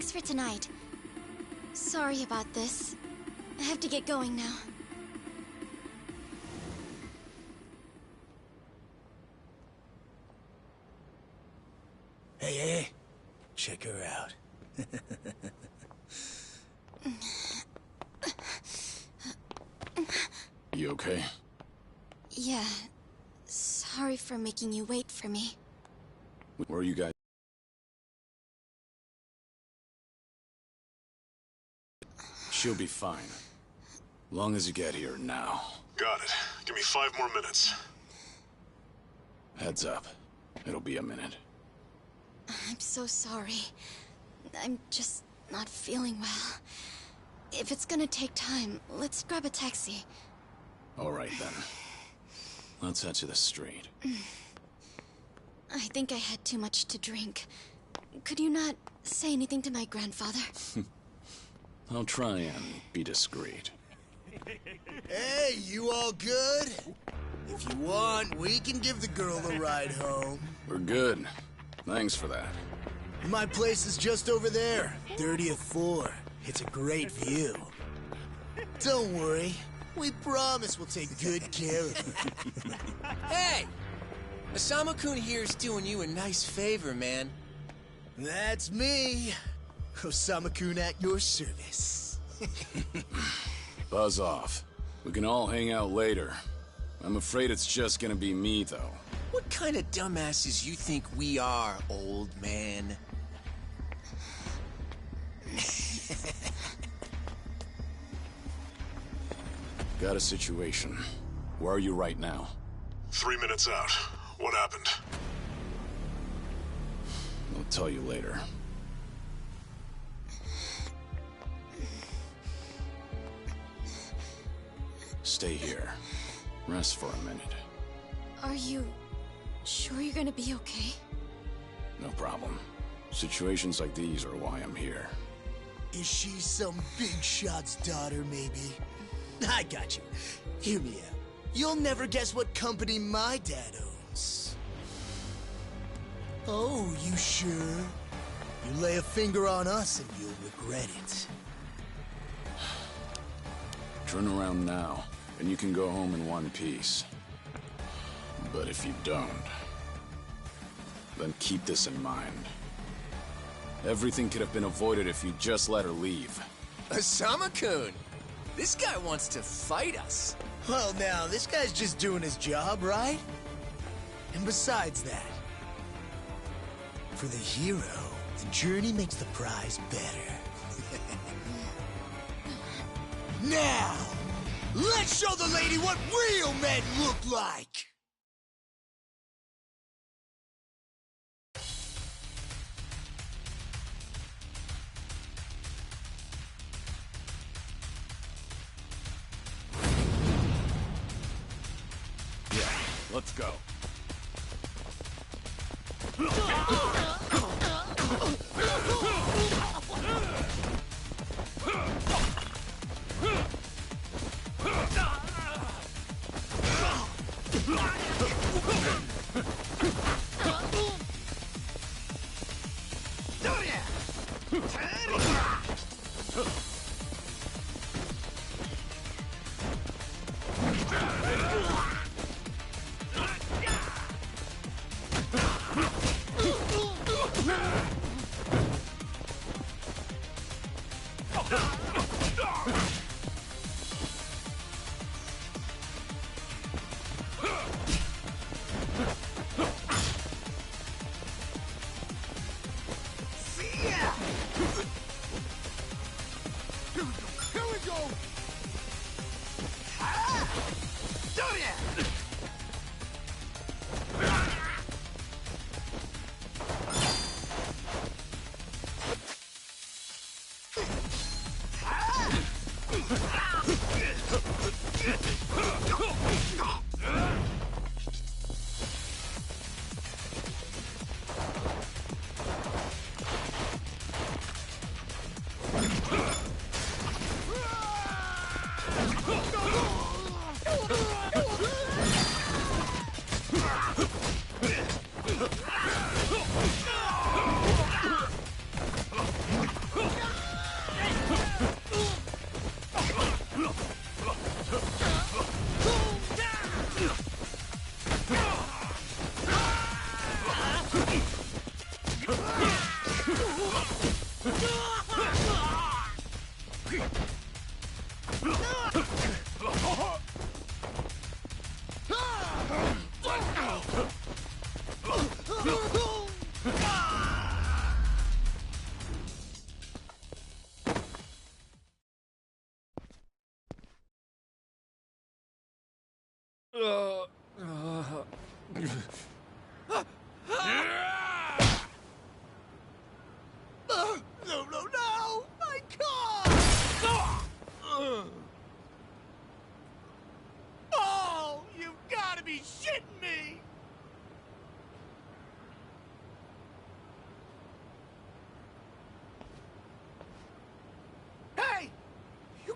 Thanks for tonight. Sorry about this. I have to get going now. Hey, check her out. You okay? Yeah. Sorry for making you wait for me. Where are you guys? She'll be fine. Long as you get here now. Got it. Give me 5 more minutes. Heads up. It'll be a minute. I'm so sorry. I'm just not feeling well. If it's gonna take time, let's grab a taxi. All right, then. Let's head to the street. I think I had too much to drink. Could you not say anything to my grandfather? I'll try and be discreet. Hey, you all good? If you want, we can give the girl a ride home. We're good. Thanks for that. My place is just over there, 30th floor. It's a great view. Don't worry. We promise we'll take good care of her. Hey! Osama-kun here's doing you a nice favor, man. That's me. Osama-kun at your service. Buzz off. We can all hang out later. I'm afraid it's just gonna be me, though. What kind of dumbasses you think we are, old man? Got a situation. Where are you right now? 3 minutes out. What happened? I'll tell you later. Stay here. Rest for a minute. Are you sure you're gonna be okay? No problem. Situations like these are why I'm here. Is she some big shot's daughter, maybe? I got you. Hear me out. You'll never guess what company my dad owns. Oh, you sure? You lay a finger on us and you'll regret it. Turn around now, and you can go home in one piece. But if you don't, then keep this in mind. Everything could have been avoided if you just let her leave. Osama-kun! This guy wants to fight us. Well, now, this guy's just doing his job, right? And besides that, for the hero, the journey makes the prize better. Now, let's show the lady what real men look like! Let's go.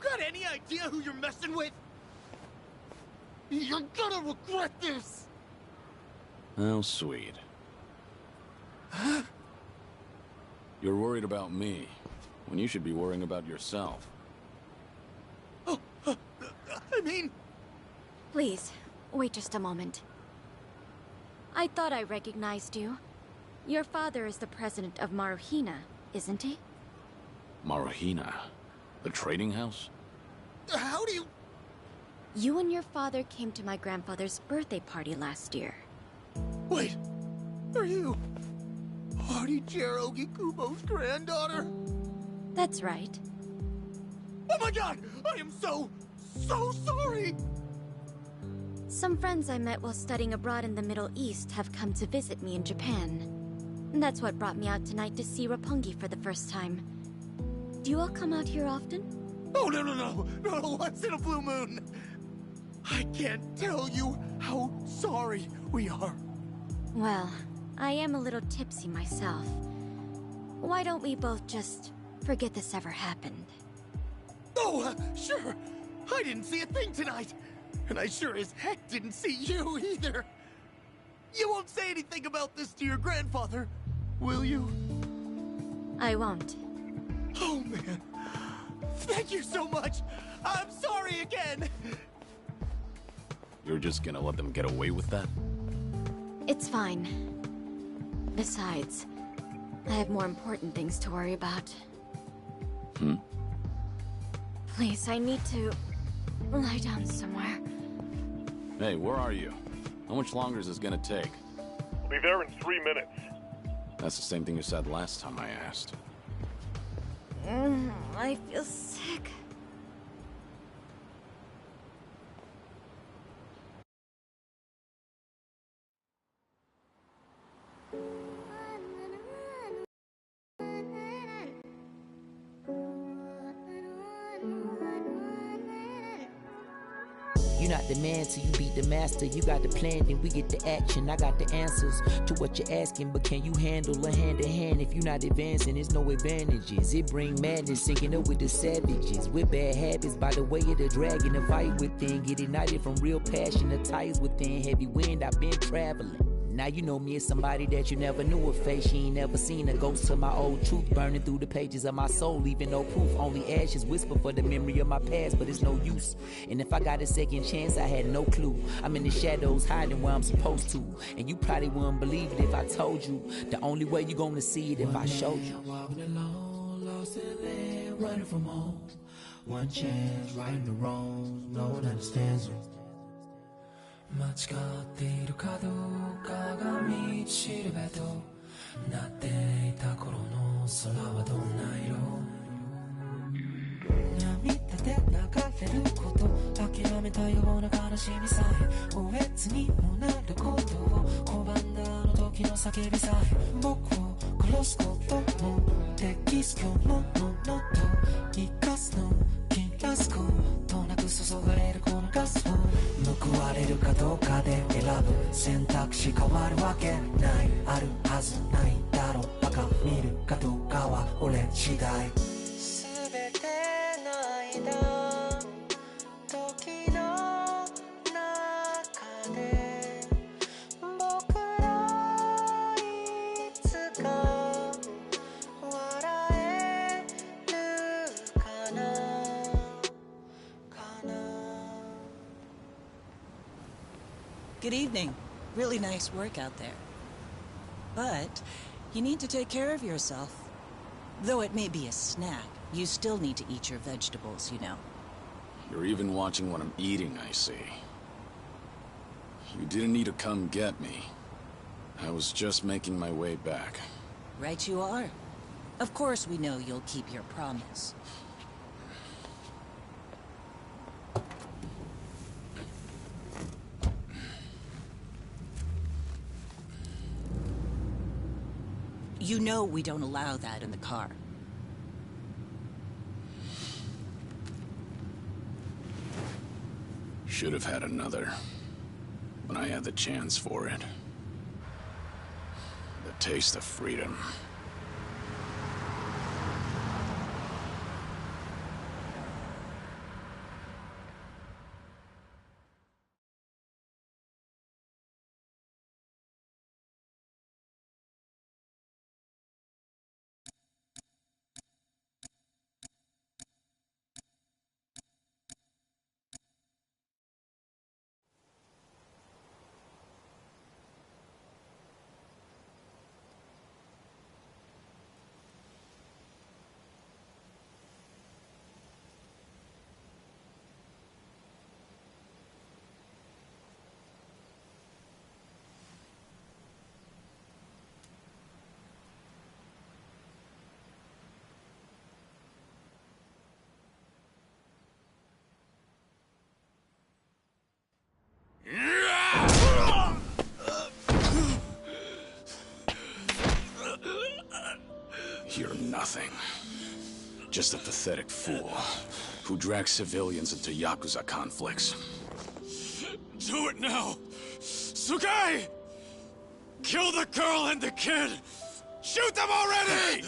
got any idea who you're messing with? You're gonna regret this! How sweet. Huh? You're worried about me, when you should be worrying about yourself. Oh, I mean... Please, wait just a moment. I thought I recognized you. Your father is the president of Maruhina, isn't he? Maruhina? The trading house? How do you... You and your father came to my grandfather's birthday party last year. Wait, are you... Hardy-Jiro Gikubo's granddaughter? That's right. Oh my god! I am so sorry! Some friends I met while studying abroad in the Middle East have come to visit me in Japan. And that's what brought me out tonight to see Roppongi for the first time. Do you all come out here often? Oh, no, once in a blue moon! I can't tell you how sorry we are. Well, I am a little tipsy myself. Why don't we both just forget this ever happened? Oh, sure. I didn't see a thing tonight. And I sure as heck didn't see you either. You won't say anything about this to your grandfather, will you? I won't. Oh, man. Thank you so much. I'm sorry again. You're just gonna let them get away with that? It's fine. Besides, I have more important things to worry about. Please, I need to lie down somewhere. Hey, where are you? How much longer is this gonna take? I'll be there in 3 minutes. That's the same thing you said last time I asked. I feel sick. You're not the man till you beat the master. You got the plan, then we get the action. I got the answers to what you're asking, but can you handle a hand to hand? If you're not advancing, there's no advantages. It bring madness, sinking up with the savages. With bad habits, by the way of the dragon, the fight within. Get ignited from real passion, the ties within. Heavy wind, I've been traveling. Now you know me as somebody that you never knew a face. She ain't never seen a ghost of my old truth burning through the pages of my soul, leaving no proof. Only ashes whisper for the memory of my past, but it's no use. And if I got a second chance, I had no clue. I'm in the shadows hiding where I'm supposed to. And you probably wouldn't believe it if I told you. The only way you gonna see it if I showed you. Walking alone, lost in land, running from home. One chance, righting the wrongs, no one understands me. 間違っているかどうかが道しるべとなっていた頃の空はどんな色涙で流れること諦めたような悲しみさえおえつにもなることを拒んだあの時の叫びさえ僕を殺すこともできす今日ののと生かすの切らすことなく注がれるこのガスを報われるかどうかで選ぶ選択肢変わるわけないあるはずないだろうバカ見るかどうかは俺次第全ての間時の中で僕らいつか笑えるかな Good evening. Really nice work out there. But you need to take care of yourself. Though it may be a snack, you still need to eat your vegetables, you know. You're even watching what I'm eating, I see. You didn't need to come get me. I was just making my way back. Right you are. Of course we know you'll keep your promise. You know we don't allow that in the car. Should have had another. When I had the chance for it. The taste of freedom. nothing. Just a pathetic fool who drags civilians into Yakuza conflicts. Do it now! Sugai! Kill the girl and the kid! Shoot them already!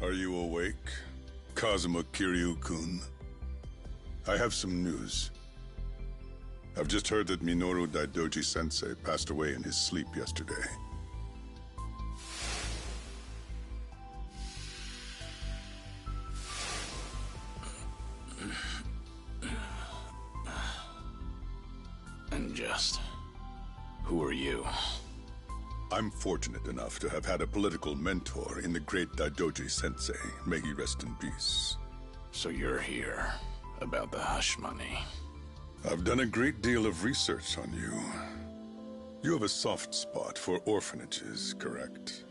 Are you awake, Kazuma Kiryu-kun? I have some news. I've just heard that Minoru Daidoji-sensei passed away in his sleep yesterday. And just... who are you? I'm fortunate enough to have had a political mentor in the great Daidoji-sensei. May he rest in peace. So you're here about the hush money. I've done a great deal of research on you. You have a soft spot for orphanages, correct?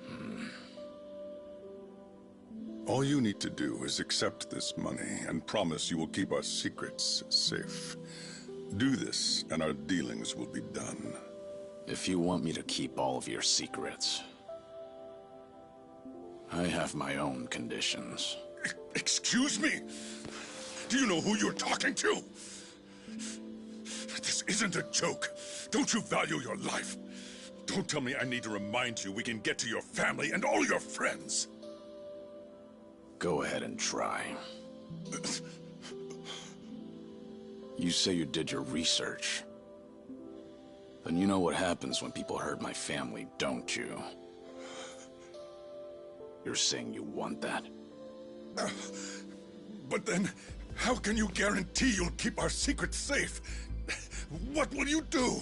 All you need to do is accept this money and promise you will keep our secrets safe. Do this, and our dealings will be done. If you want me to keep all of your secrets, I have my own conditions. Excuse me? Do you know who you're talking to? This isn't a joke. Don't you value your life? Don't tell me I need to remind you we can get to your family and all your friends. Go ahead and try. You say you did your research. Then you know what happens when people hurt my family, don't you? You're saying you want that? But then, how can you guarantee you'll keep our secrets safe? What will you do?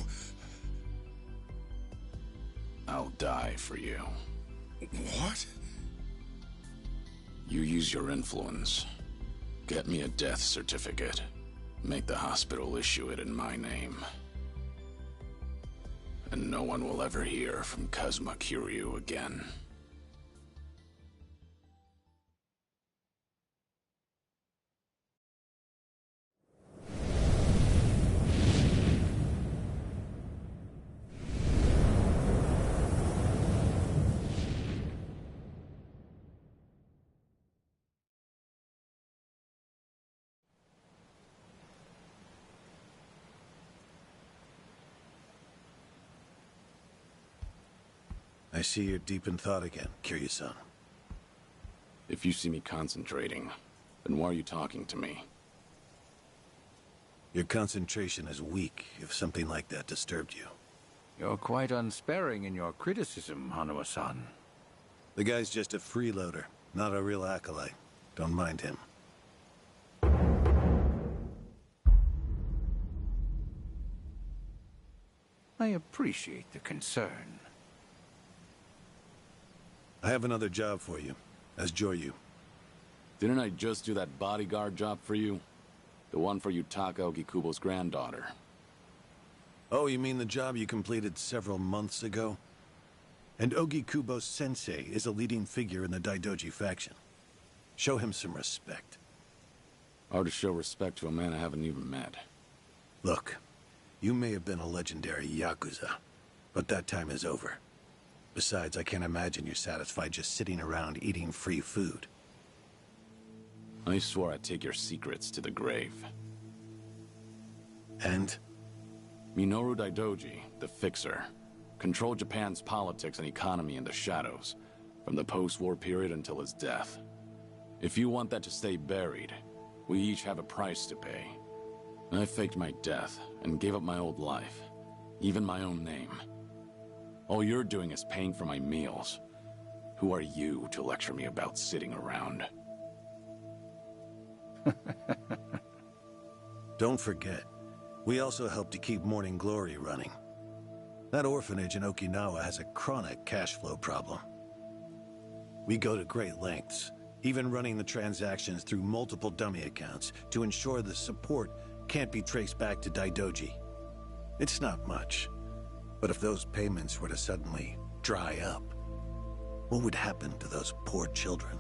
I'll die for you. What? You use your influence. Get me a death certificate. Make the hospital issue it in my name. And no one will ever hear from Kazuma Kiryu again. I see you're deep in thought again, Kiryu-san. If you see me concentrating, then why are you talking to me? Your concentration is weak if something like that disturbed you. You're quite unsparing in your criticism, Hanuma-san. The guy's just a freeloader, not a real acolyte. Don't mind him. I appreciate the concern. I have another job for you, as Joryu. Didn't I just do that bodyguard job for you? The one for Yutaka Ogikubo's granddaughter. Oh, you mean the job you completed several months ago? And Ogikubo Sensei is a leading figure in the Daidoji faction. Show him some respect. Hard to show respect to a man I haven't even met. Look, you may have been a legendary Yakuza, but that time is over. Besides, I can't imagine you're satisfied just sitting around eating free food. I swore I'd take your secrets to the grave. And? Minoru Daidoji, the Fixer, controlled Japan's politics and economy in the shadows, from the post-war period until his death. If you want that to stay buried, we each have a price to pay. I faked my death and gave up my old life, even my own name. All you're doing is paying for my meals. Who are you to lecture me about sitting around? Don't forget, we also help to keep Morning Glory running. That orphanage in Okinawa has a chronic cash flow problem. We go to great lengths, even running the transactions through multiple dummy accounts to ensure the support can't be traced back to Daidoji. It's not much, but if those payments were to suddenly dry up, what would happen to those poor children?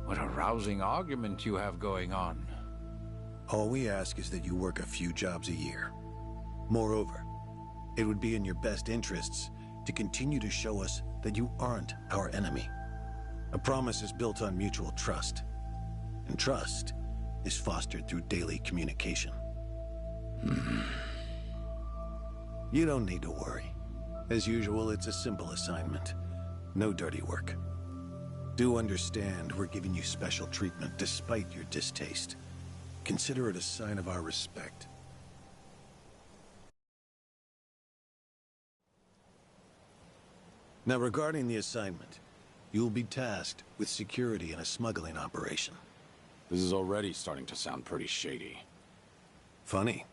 What a rousing argument you have going on. All we ask is that you work a few jobs a year. Moreover, it would be in your best interests to continue to show us that you aren't our enemy. A promise is built on mutual trust, and trust is fostered through daily communication. You don't need to worry. As usual, it's a simple assignment. No dirty work. Do understand we're giving you special treatment despite your distaste. Consider it a sign of our respect. Now, regarding the assignment, you'll be tasked with security in a smuggling operation. This is already starting to sound pretty shady. Funny,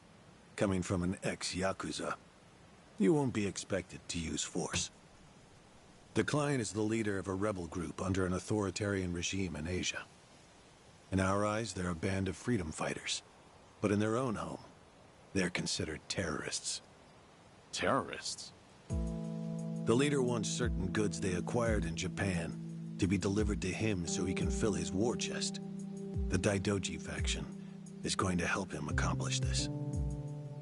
coming from an ex-Yakuza. You won't be expected to use force. The client is the leader of a rebel group under an authoritarian regime in Asia. In our eyes, they're a band of freedom fighters. But in their own home, they're considered terrorists. Terrorists? The leader wants certain goods they acquired in Japan to be delivered to him so he can fill his war chest. The Daidoji faction is going to help him accomplish this.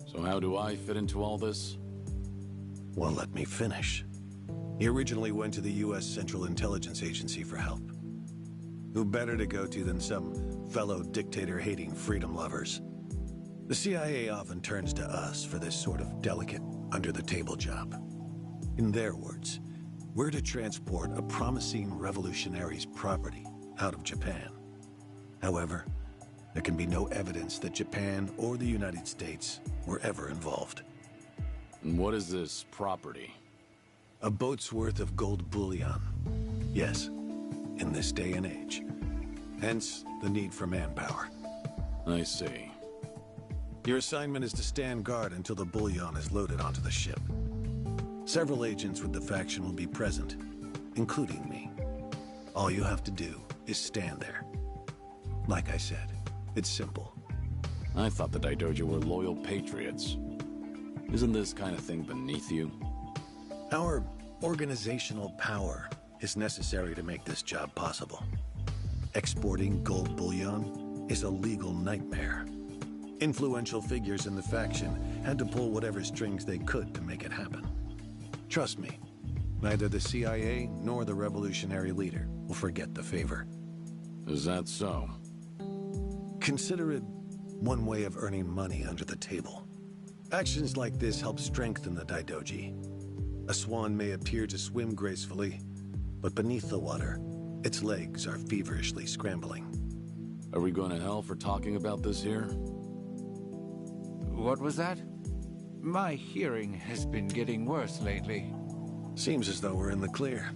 So how do I fit into all this? Well, let me finish. He originally went to the U.S. Central Intelligence Agency for help. Who better to go to than some fellow dictator-hating freedom lovers? The CIA often turns to us for this sort of delicate, under-the-table job. In their words, we're to transport a promising revolutionary's property out of Japan. However, there can be no evidence that Japan or the United States were ever involved. And what is this property? A boat's worth of gold bullion. Yes, in this day and age. Hence, the need for manpower. I see. Your assignment is to stand guard until the bullion is loaded onto the ship. Several agents with the faction will be present, including me. All you have to do is stand there. Like I said, it's simple. I thought the Daidoji were loyal patriots. Isn't this kind of thing beneath you? Our organizational power is necessary to make this job possible. Exporting gold bullion is a legal nightmare. Influential figures in the faction had to pull whatever strings they could to make it happen. Trust me, neither the CIA nor the revolutionary leader will forget the favor. Is that so? Consider it one way of earning money under the table. Actions like this help strengthen the Daidoji. A swan may appear to swim gracefully, but beneath the water, its legs are feverishly scrambling. Are we going to hell for talking about this here? What was that? My hearing has been getting worse lately. Seems as though we're in the clear.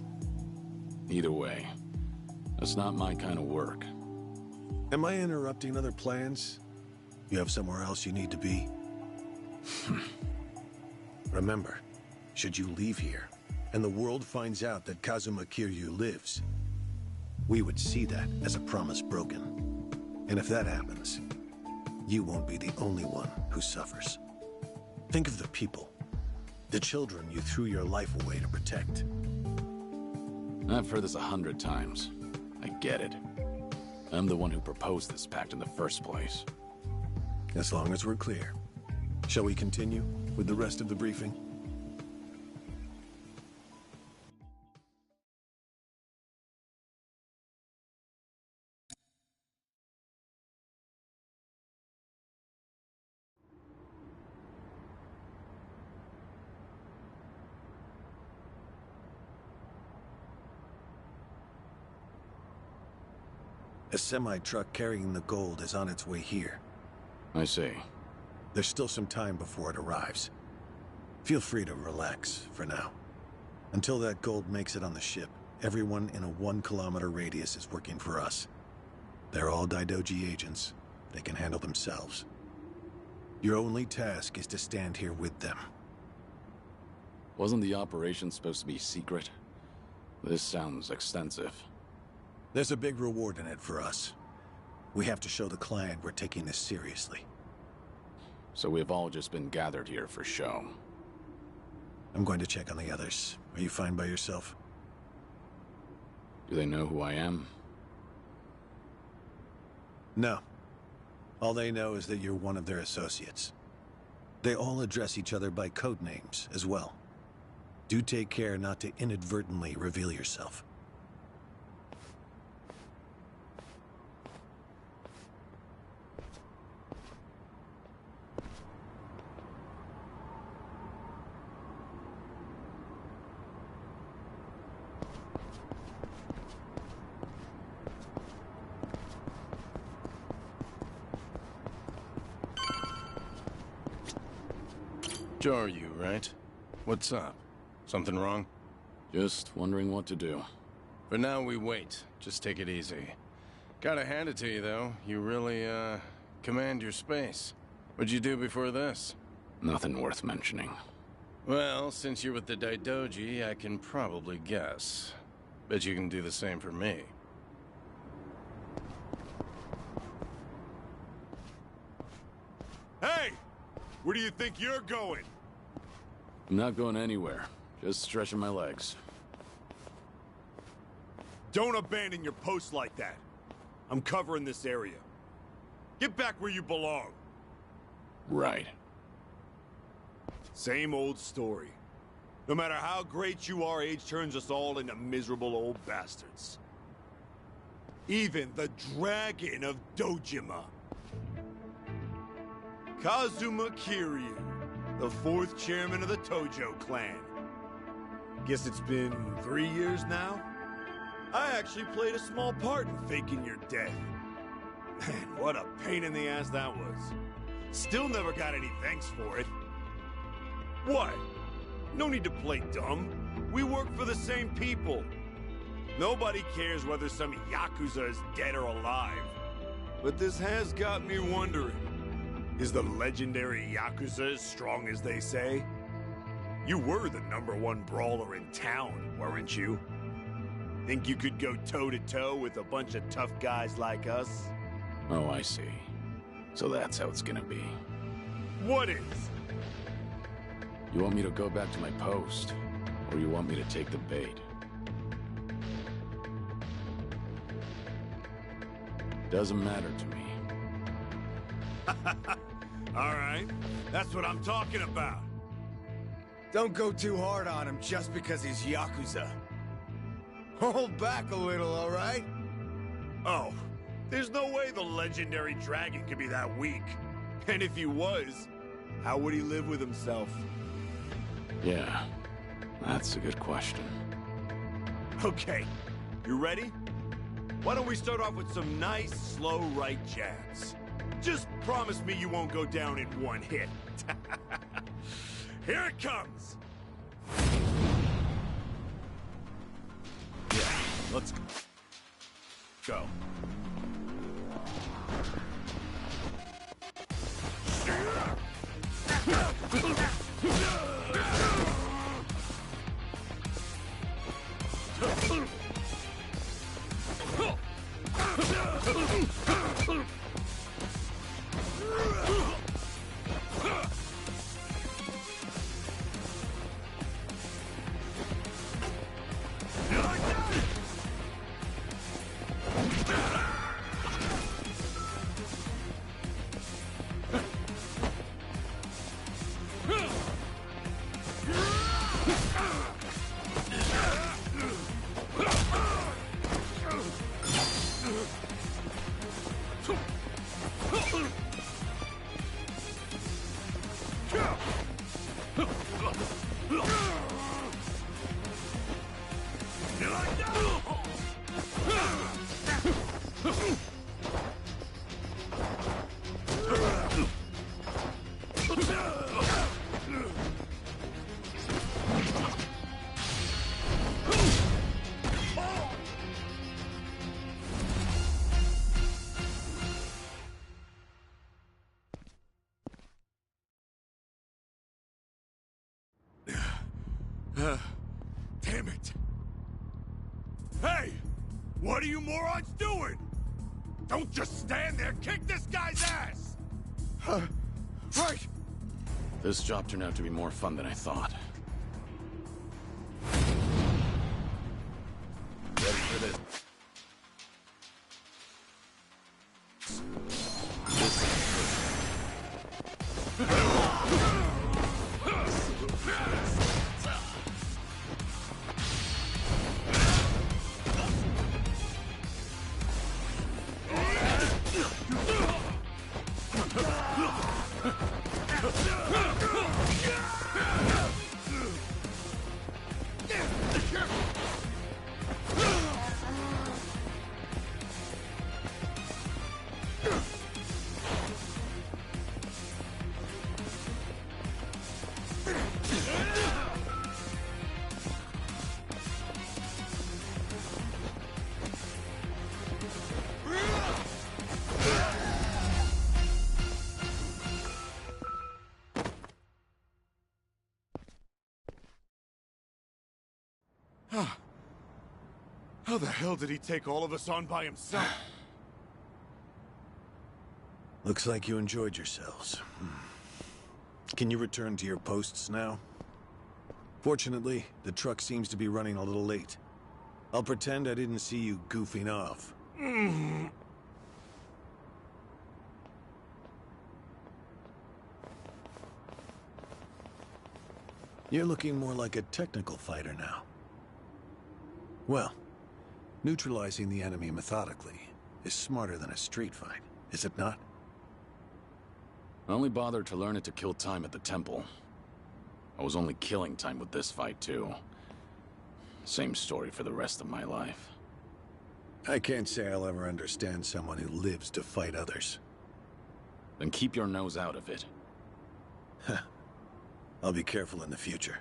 Either way, that's not my kind of work. Am I interrupting other plans? You have somewhere else you need to be? Remember, should you leave here, and the world finds out that Kazuma Kiryu lives, we would see that as a promise broken. And if that happens, you won't be the only one who suffers. Think of the people, the children you threw your life away to protect. I've heard this 100 times. I get it. I'm the one who proposed this pact in the first place. As long as we're clear. Shall we continue with the rest of the briefing? A semi-truck carrying the gold is on its way here. I see. There's still some time before it arrives. Feel free to relax for now. Until that gold makes it on the ship, everyone in a 1-kilometer radius is working for us. They're all Daidoji agents. They can handle themselves. Your only task is to stand here with them. Wasn't the operation supposed to be secret? This sounds extensive. There's a big reward in it for us. We have to show the client we're taking this seriously. So we've all just been gathered here for show. I'm going to check on the others. Are you fine by yourself? Do they know who I am? No. All they know is that you're one of their associates. They all address each other by code names as well. Do take care not to inadvertently reveal yourself. Are you, right? What's up? Something wrong? Just wondering what to do. For now, we wait. Just take it easy. Gotta hand it to you, though. You really, command your space. What'd you do before this? Nothing worth mentioning. Well, since you're with the Daidoji, I can probably guess. Bet you can do the same for me. Hey! Where do you think you're going? I'm not going anywhere. Just stretching my legs. Don't abandon your post like that. I'm covering this area. Get back where you belong. Right. Same old story. No matter how great you are, age turns us all into miserable old bastards. Even the Dragon of Dojima. Kazuma Kiryu, the 4th chairman of the Tojo clan. Guess it's been 3 years now? I actually played a small part in faking your death. Man, what a pain in the ass that was. Still never got any thanks for it. What? No need to play dumb. We work for the same people. Nobody cares whether some Yakuza is dead or alive. But this has got me wondering. Is the legendary Yakuza as strong as they say? You were the #1 brawler in town, weren't you? Think you could go toe-to-toe with a bunch of tough guys like us? Oh, I see. So that's how it's gonna be. What is? You want me to go back to my post? Or you want me to take the bait? Doesn't matter to me. All right, that's what I'm talking about. Don't go too hard on him just because he's Yakuza. Hold back a little, all right? Oh, there's no way the legendary dragon could be that weak. And if he was, how would he live with himself? Yeah, that's a good question. Okay, you ready? Why don't we start off with some nice, slow right jabs? Just promise me you won't go down in one hit. Here it comes! Yeah, let's go. Damn it. Hey! What are you morons doing? Don't just stand there, kick this guy's ass! Right! This job turned out to be more fun than I thought. Ready for this? How the hell did he take all of us on by himself? Looks like you enjoyed yourselves. Can you return to your posts now? Fortunately, the truck seems to be running a little late. I'll pretend I didn't see you goofing off. You're looking more like a technical fighter now. Well, neutralizing the enemy methodically is smarter than a street fight, is it not? I only bothered to learn it to kill time at the temple. I was only killing time with this fight, too. Same story for the rest of my life. I can't say I'll ever understand someone who lives to fight others. Then keep your nose out of it. I'll be careful in the future.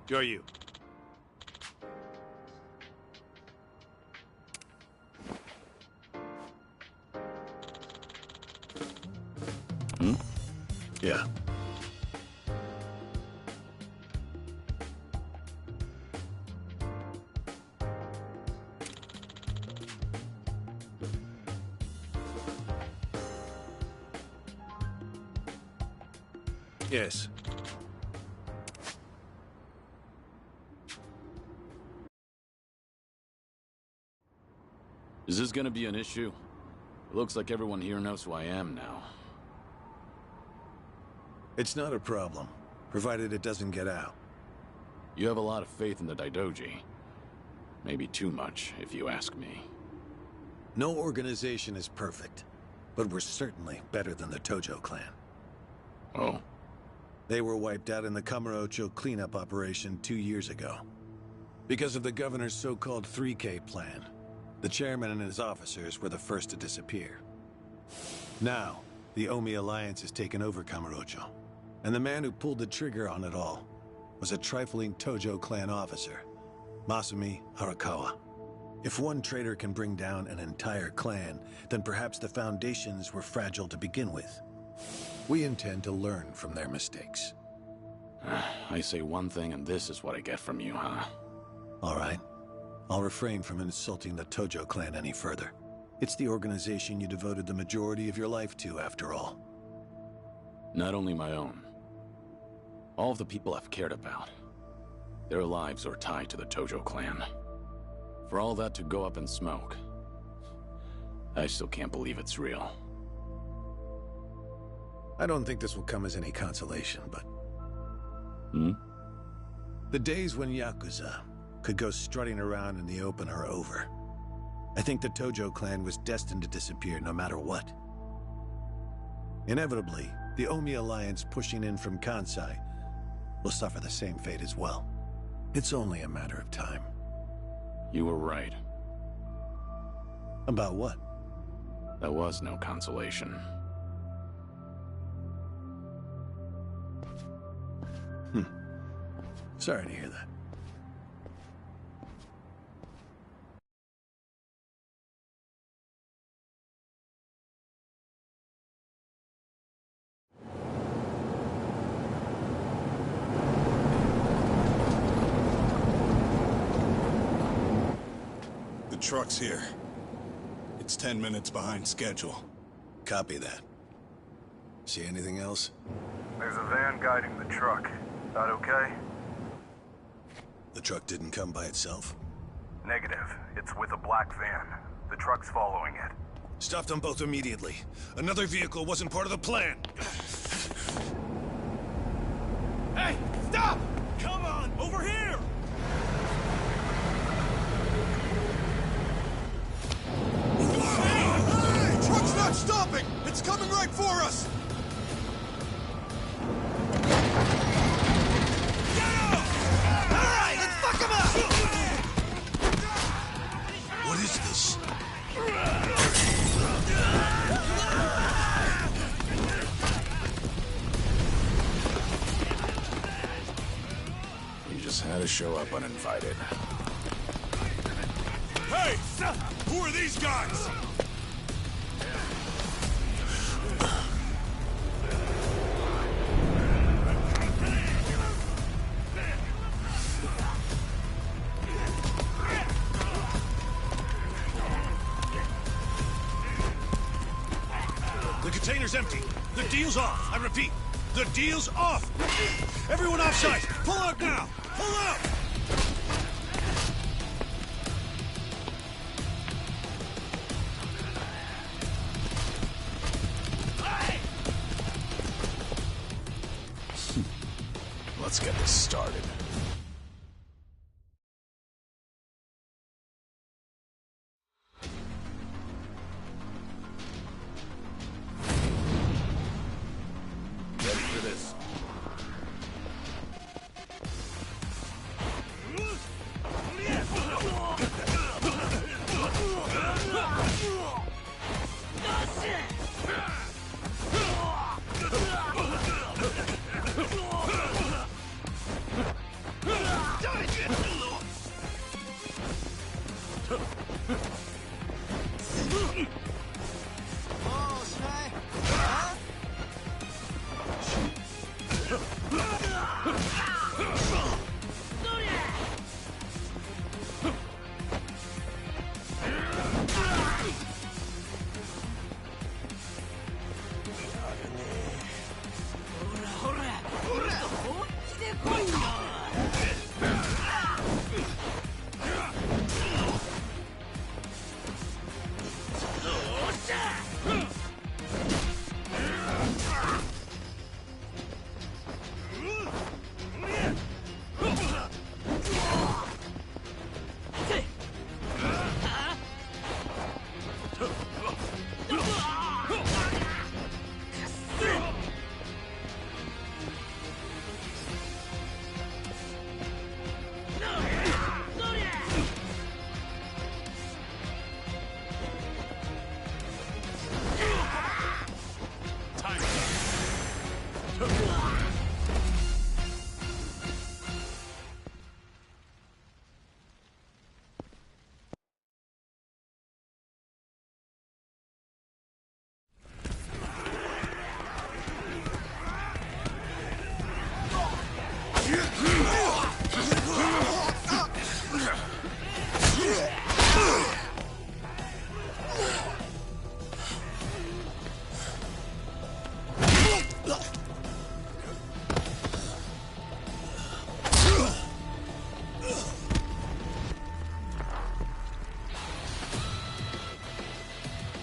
Go you. Yeah. Yes. Is this gonna be an issue? It looks like everyone here knows who I am now. It's not a problem, provided it doesn't get out. You have a lot of faith in the Daidoji. Maybe too much, if you ask me. No organization is perfect, but we're certainly better than the Tojo clan. Oh? They were wiped out in the Kamurocho cleanup operation 2 years ago. Because of the governor's so-called 3K plan. The chairman and his officers were the first to disappear. Now, the Omi Alliance has taken over Kamurocho. And the man who pulled the trigger on it all was a trifling Tojo clan officer, Masumi Arakawa. If one traitor can bring down an entire clan, then perhaps the foundations were fragile to begin with. We intend to learn from their mistakes. I say one thing and this is what I get from you, huh? All right. I'll refrain from insulting the Tojo clan any further. It's the organization you devoted the majority of your life to, after all. Not only my own. All of the people I've cared about. Their lives are tied to the Tojo clan. For all that to go up in smoke, I still can't believe it's real. I don't think this will come as any consolation, but... The days when Yakuza could go strutting around in the open are over. I think the Tojo clan was destined to disappear no matter what. Inevitably, the Omi Alliance pushing in from Kansai will suffer the same fate as well. It's only a matter of time. You were right. About what? That was no consolation. Sorry to hear that. truck's here. It's 10 minutes behind schedule. Copy that. See anything else? There's a van guiding the truck. That okay? The truck didn't come by itself? Negative. It's with a black van. The truck's following it. Stop them both immediately. Another vehicle wasn't part of the plan. Hey, stop! Come on, over here! Hey! Truck's not stopping! It's coming right for us! Alright, let's fuck him up! What is this? You just had to show up uninvited. Hey! Who are these guys? The container's empty. The deal's off. I repeat, the deal's off. Everyone offside. Pull out now. Pull out. Let's get this started. Ready for this.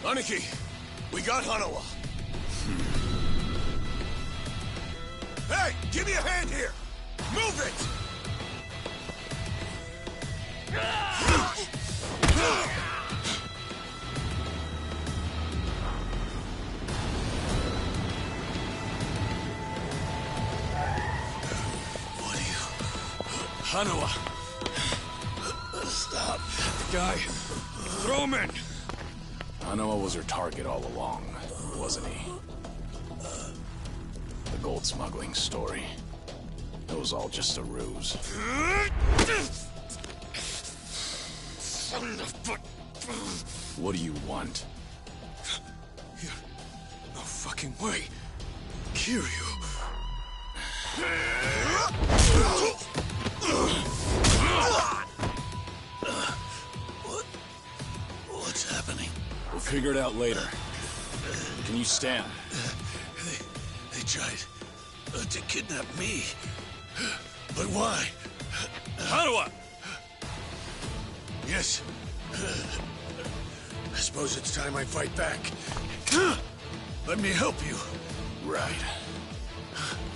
Aniki, we got Hanawa. Hey, give me a hand here. Move it! What are you... Hanawa! Stop. Guy, throw him in! Hanawa was her target all along, wasn't he? The gold smuggling story. It was all just a ruse. What do you want? No fucking way. Kiryu. Figure it out later. Can you stand? They tried to kidnap me. But why? Hanawa! Yes. I suppose it's time I fight back. Let me help you. Right.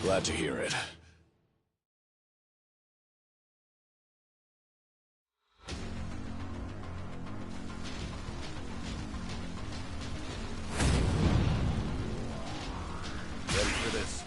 Glad to hear it. Ready for this.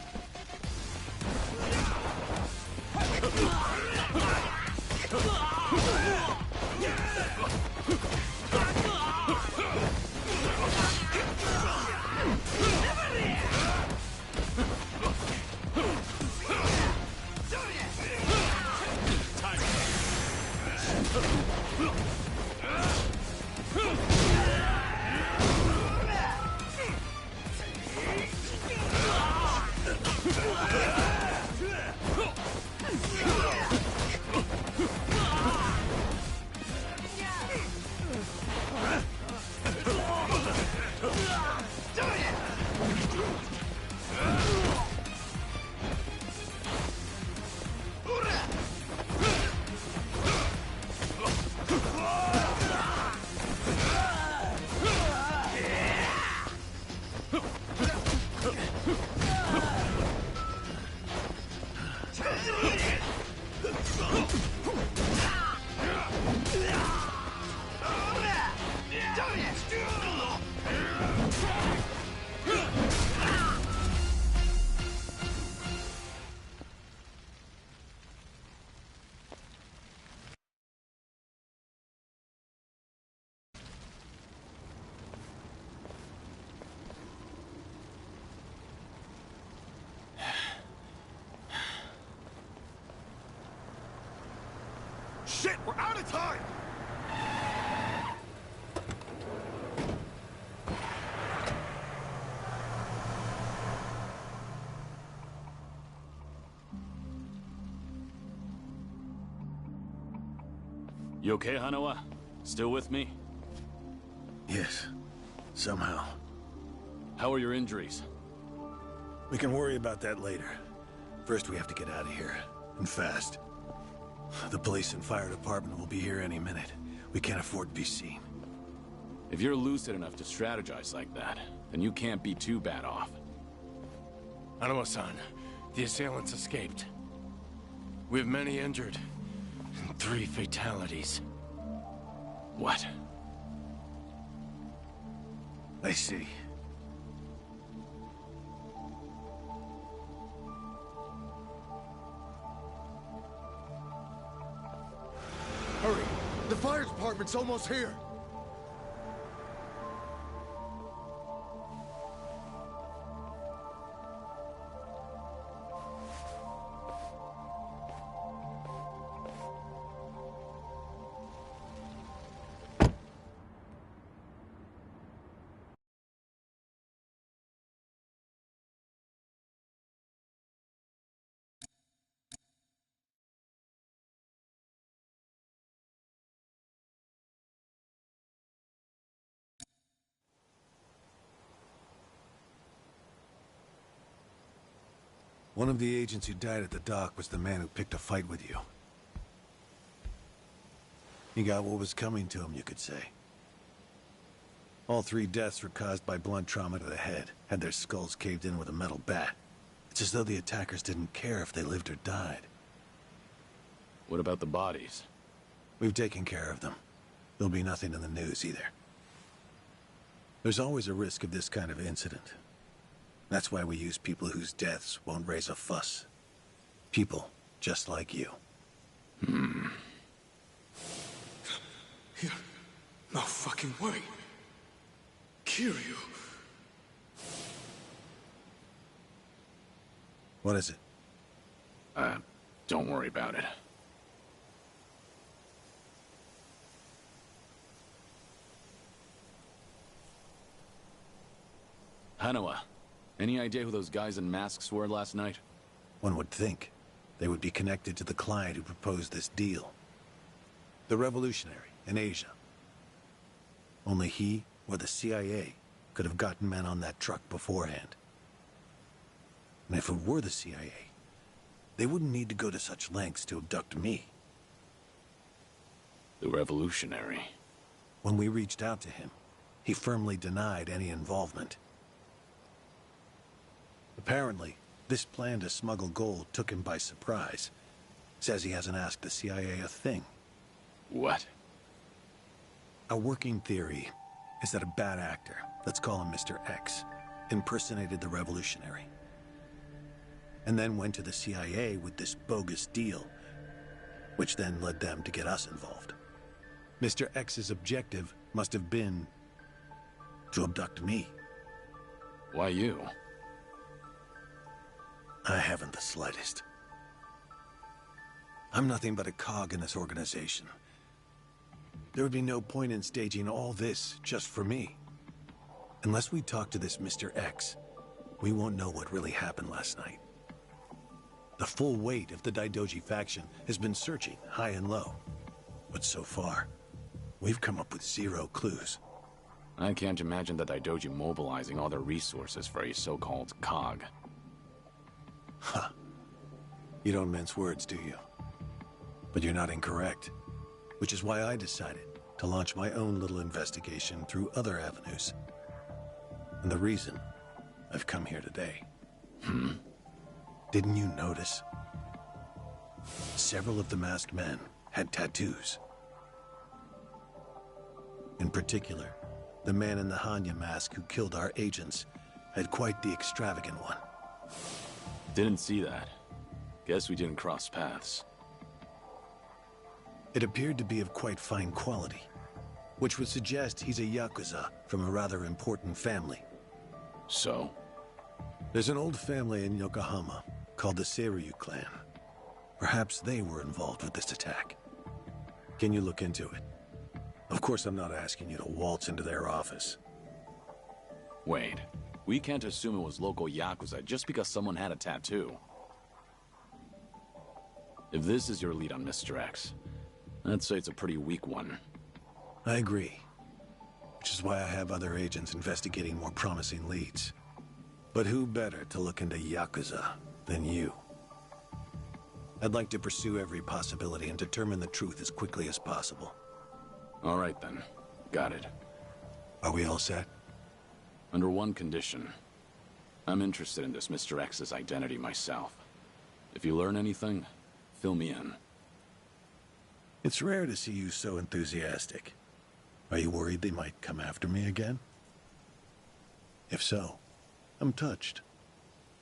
Shit, we're out of time! You okay, Hanawa? Still with me? Yes. Somehow. How are your injuries? We can worry about that later. First, we have to get out of here. And fast. The police and fire department will be here any minute. We can't afford to be seen. If you're lucid enough to strategize like that, then you can't be too bad off. Hanawa-san, the assailants escaped. We have many injured. And 3 fatalities. What? I see. Hurry! The fire department's almost here! One of the agents who died at the dock was the man who picked a fight with you. He got what was coming to him, you could say. All 3 deaths were caused by blunt trauma to the head, had their skulls caved in with a metal bat. It's as though the attackers didn't care if they lived or died. What about the bodies? We've taken care of them. There'll be nothing in the news either. There's always a risk of this kind of incident. That's why we use people whose deaths won't raise a fuss. People just like you. No fucking way. Kiryu. What is it? Don't worry about it. Hanawa, any idea who those guys in masks were last night? One would think they would be connected to the client who proposed this deal. The revolutionary in Asia. Only he or the CIA could have gotten men on that truck beforehand. And if it were the CIA, they wouldn't need to go to such lengths to abduct me. The revolutionary. When we reached out to him, he firmly denied any involvement. Apparently, this plan to smuggle gold took him by surprise. Says he hasn't asked the CIA a thing. What? A working theory is that a bad actor, let's call him Mr. X, impersonated the revolutionary. And then went to the CIA with this bogus deal, which then led them to get us involved. Mr. X's objective must have been to abduct me. Why you? I haven't the slightest. I'm nothing but a cog in this organization. There would be no point in staging all this just for me. Unless we talk to this Mr. X, we won't know what really happened last night. The full weight of the Daidoji faction has been searching high and low. But so far, we've come up with zero clues. I can't imagine the Daidoji mobilizing all their resources for a so-called cog. Huh. You don't mince words, do you? But you're not incorrect. Which is why I decided to launch my own little investigation through other avenues. And the reason I've come here today. Didn't you notice? Several of the masked men had tattoos. In particular, the man in the Hanya mask who killed our agents had quite the extravagant one. Didn't see that. Guess we didn't cross paths. It appeared to be of quite fine quality, which would suggest he's a Yakuza from a rather important family. So? There's an old family in Yokohama called the Seiryu clan. Perhaps they were involved with this attack. Can you look into it? Of course, I'm not asking you to waltz into their office. Wait, we can't assume it was local Yakuza just because someone had a tattoo. If this is your lead on Mr. X, I'd say it's a pretty weak one. I agree. Which is why I have other agents investigating more promising leads. But who better to look into Yakuza than you? I'd like to pursue every possibility and determine the truth as quickly as possible. All right then. Got it. Are we all set? Under one condition. I'm interested in this Mr. X's identity myself. If you learn anything, fill me in. It's rare to see you so enthusiastic. Are you worried they might come after me again? If so, I'm touched.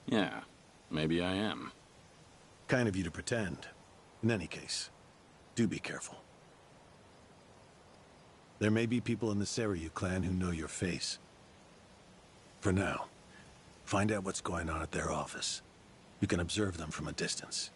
Yeah, maybe I am. Kind of you to pretend. In any case, do be careful. There may be people in the Seiryu clan who know your face. For now, find out what's going on at their office. You can observe them from a distance.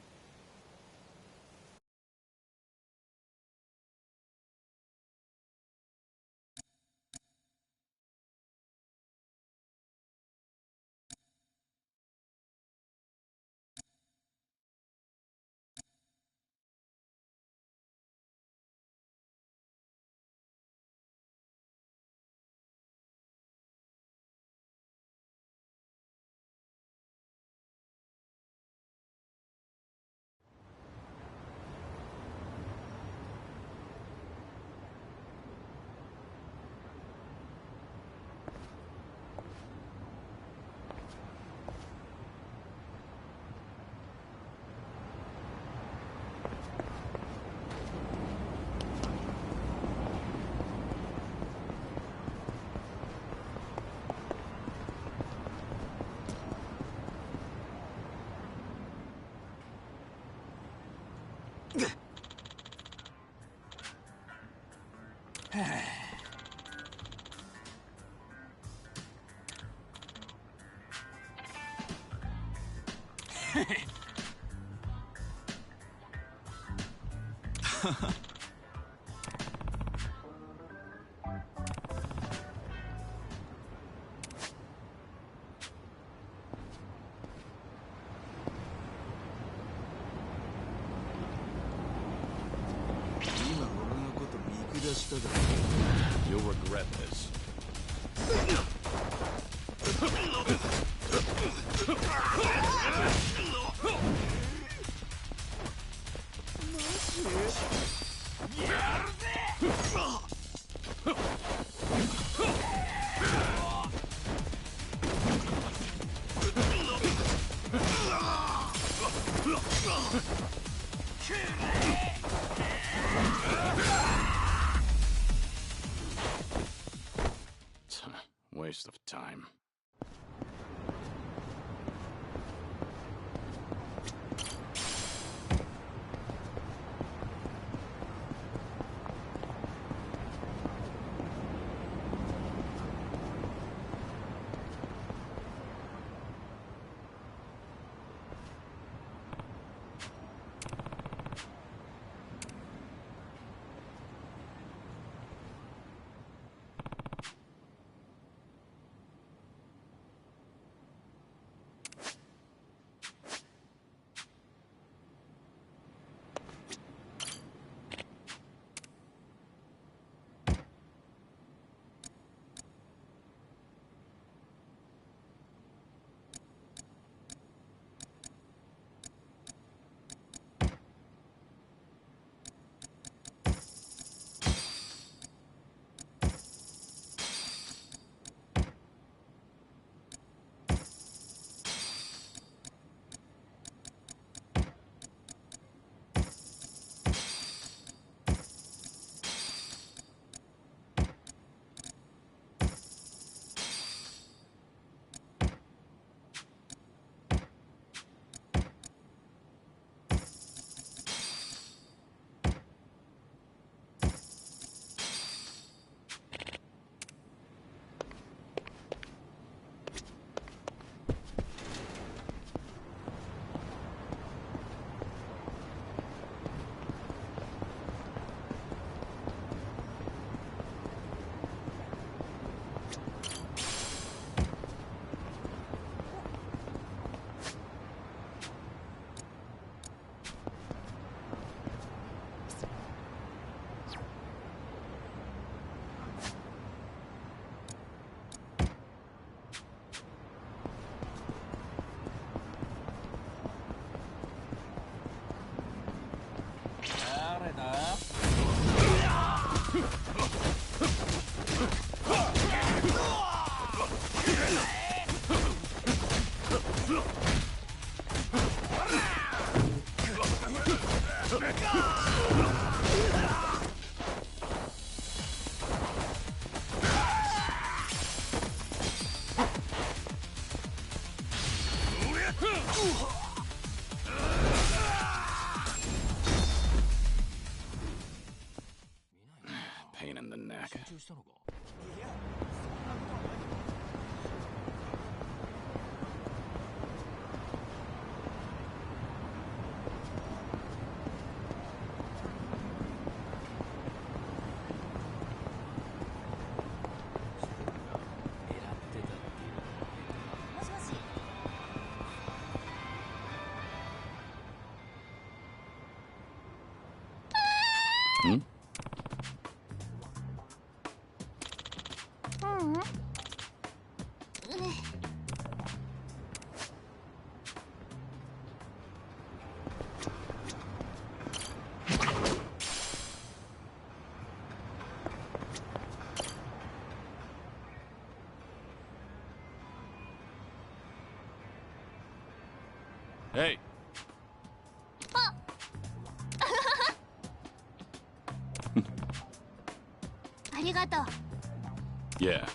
You'll regret this. waste of time. Pain in the neck. Hmm? Hey. Yeah.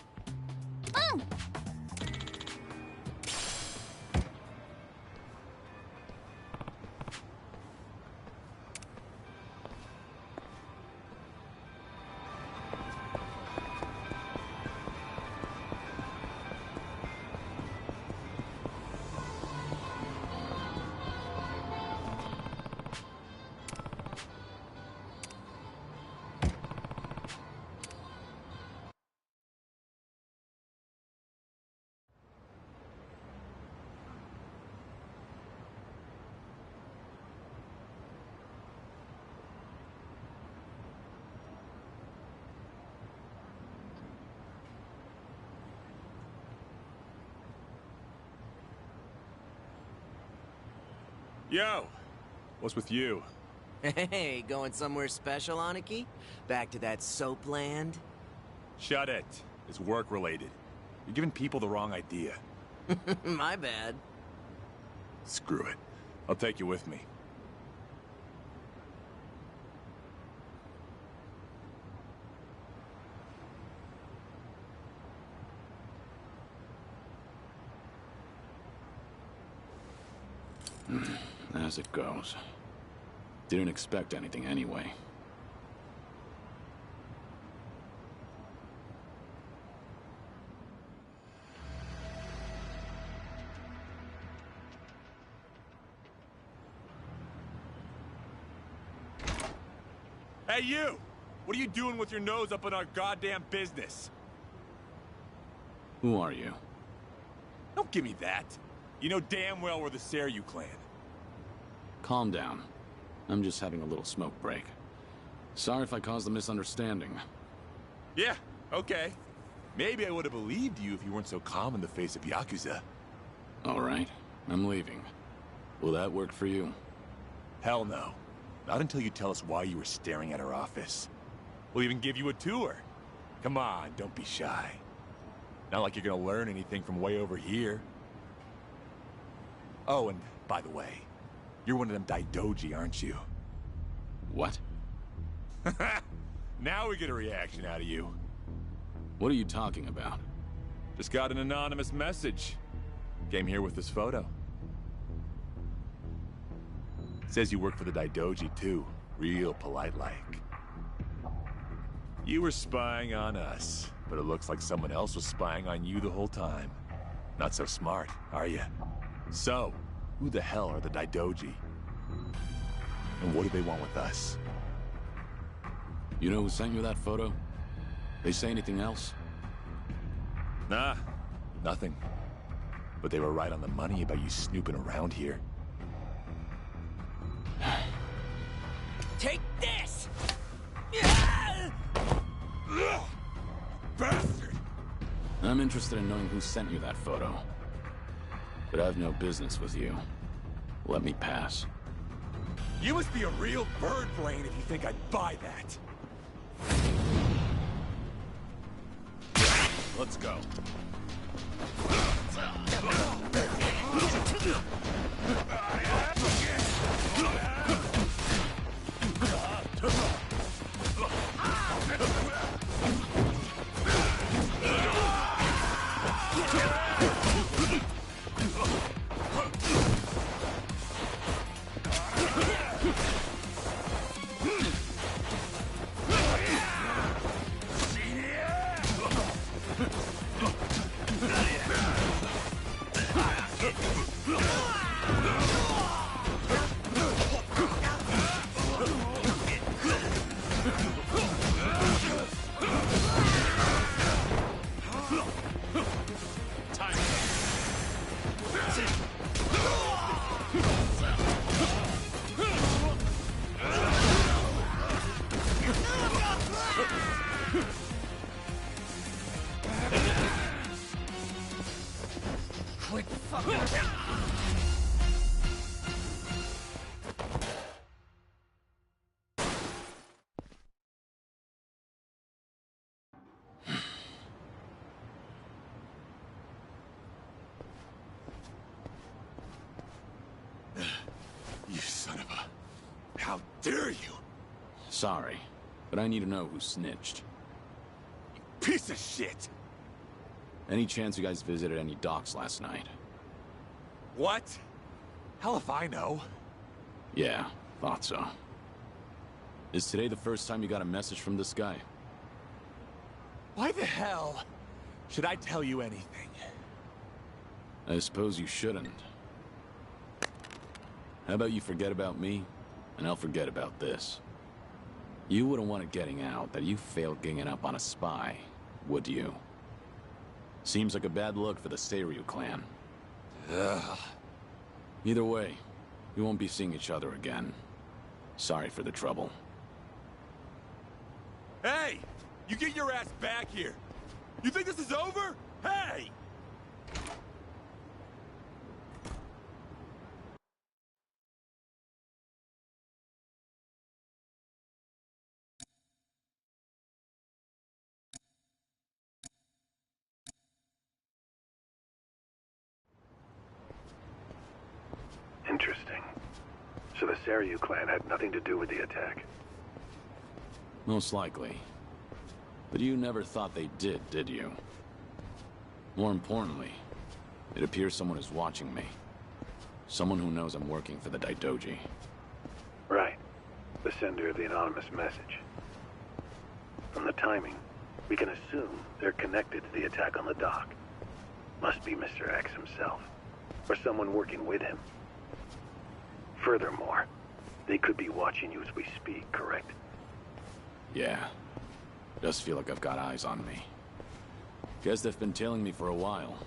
Yo, what's with you? Hey, going somewhere special, Aniki? Back to that soap land? Shut it. It's work-related. You're giving people the wrong idea. My bad. Screw it. I'll take you with me. as it goes. Didn't expect anything anyway. Hey, you! What are you doing with your nose up in our goddamn business? Who are you? Don't give me that. You know damn well we're the Seiryu clan. Calm down. I'm just having a little smoke break. Sorry if I caused a misunderstanding. Yeah, okay. Maybe I would have believed you if you weren't so calm in the face of Yakuza. All right, I'm leaving. Will that work for you? Hell no. Not until you tell us why you were staring at our office. We'll even give you a tour. Come on, don't be shy. Not like you're gonna learn anything from way over here. Oh, and by the way, you're one of them Daidoji, aren't you? What? Now we get a reaction out of you. What are you talking about? Just got an anonymous message. Came here with this photo. Says you work for the Daidoji, too. Real polite-like. You were spying on us, but it looks like someone else was spying on you the whole time. Not so smart, are you? So, who the hell are the Daidoji? And what do they want with us? You know who sent you that photo? They say anything else? Nah, nothing. But they were right on the money about you snooping around here. Take this! Bastard! I'm interested in knowing who sent you that photo. But I have no business with you. Let me pass. You must be a real bird brain if you think I'd buy that. Let's go. Quit fucking around! You son of a... How dare you! Sorry, but I need to know who snitched. Piece of shit! Any chance you guys visited any docks last night? What? Hell if I know. Yeah, thought so. Is today the first time you got a message from this guy? Why the hell should I tell you anything? I suppose you shouldn't. How about you forget about me, and I'll forget about this. You wouldn't want it getting out that you failed ganging up on a spy, would you? Seems like a bad look for the Seiryu clan. Ugh. Either way, we won't be seeing each other again. Sorry for the trouble. Hey! You get your ass back here! You think this is over? Hey! Interesting. So the Seiryu clan had nothing to do with the attack? Most likely. But you never thought they did you? More importantly, it appears someone is watching me. Someone who knows I'm working for the Daidoji. Right. The sender of the anonymous message. From the timing, we can assume they're connected to the attack on the dock. Must be Mr. X himself, or someone working with him. Furthermore, they could be watching you as we speak, correct? Yeah. Does feel like I've got eyes on me. Guess they've been tailing me for a while.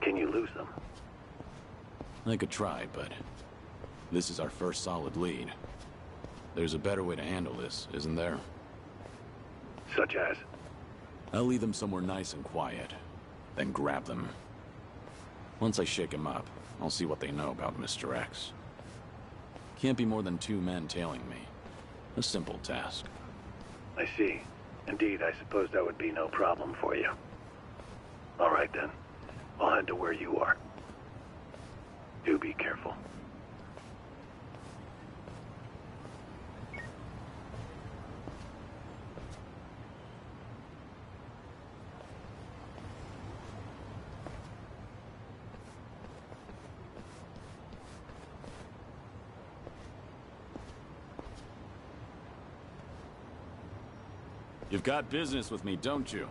Can you lose them? I could try, but this is our first solid lead. There's a better way to handle this, isn't there? Such as? I'll lead them somewhere nice and quiet, then grab them. Once I shake them up, I'll see what they know about Mr. X. Can't be more than 2 men tailing me. A simple task. I see. Indeed, I suppose that would be no problem for you. All right then. I'll head to where you are. Do be careful. You've got business with me, don't you?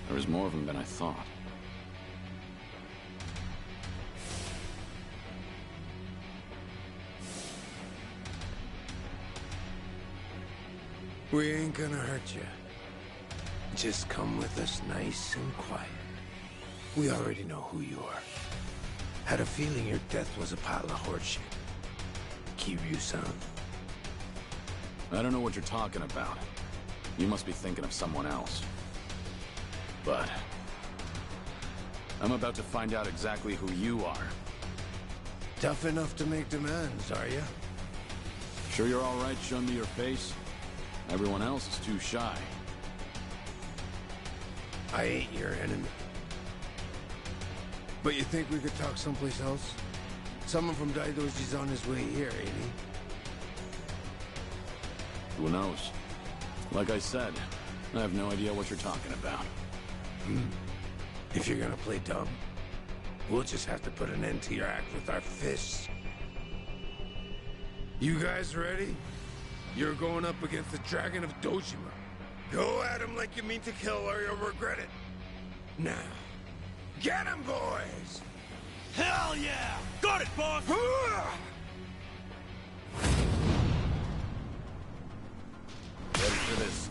There was more of them than I thought. We ain't gonna hurt you. Just come with us nice and quiet. We already know who you are. Had a feeling your death was a pile of horseshit. Kiryu-san. I don't know what you're talking about. You must be thinking of someone else. But I'm about to find out exactly who you are. Tough enough to make demands, are you? Sure you're all right showing me your face? Everyone else is too shy. I ain't your enemy. But you think we could talk someplace else? Someone from Daidoji's on his way here, ain't he? Who knows? Like I said, I have no idea what you're talking about. If you're gonna play dumb, we'll just have to put an end to your act with our fists. You guys ready? You're going up against the Dragon of Dojima. Go at him like you mean to kill or you'll regret it. Now, get him, boys! Hell yeah! Got it, boss! Ready for this?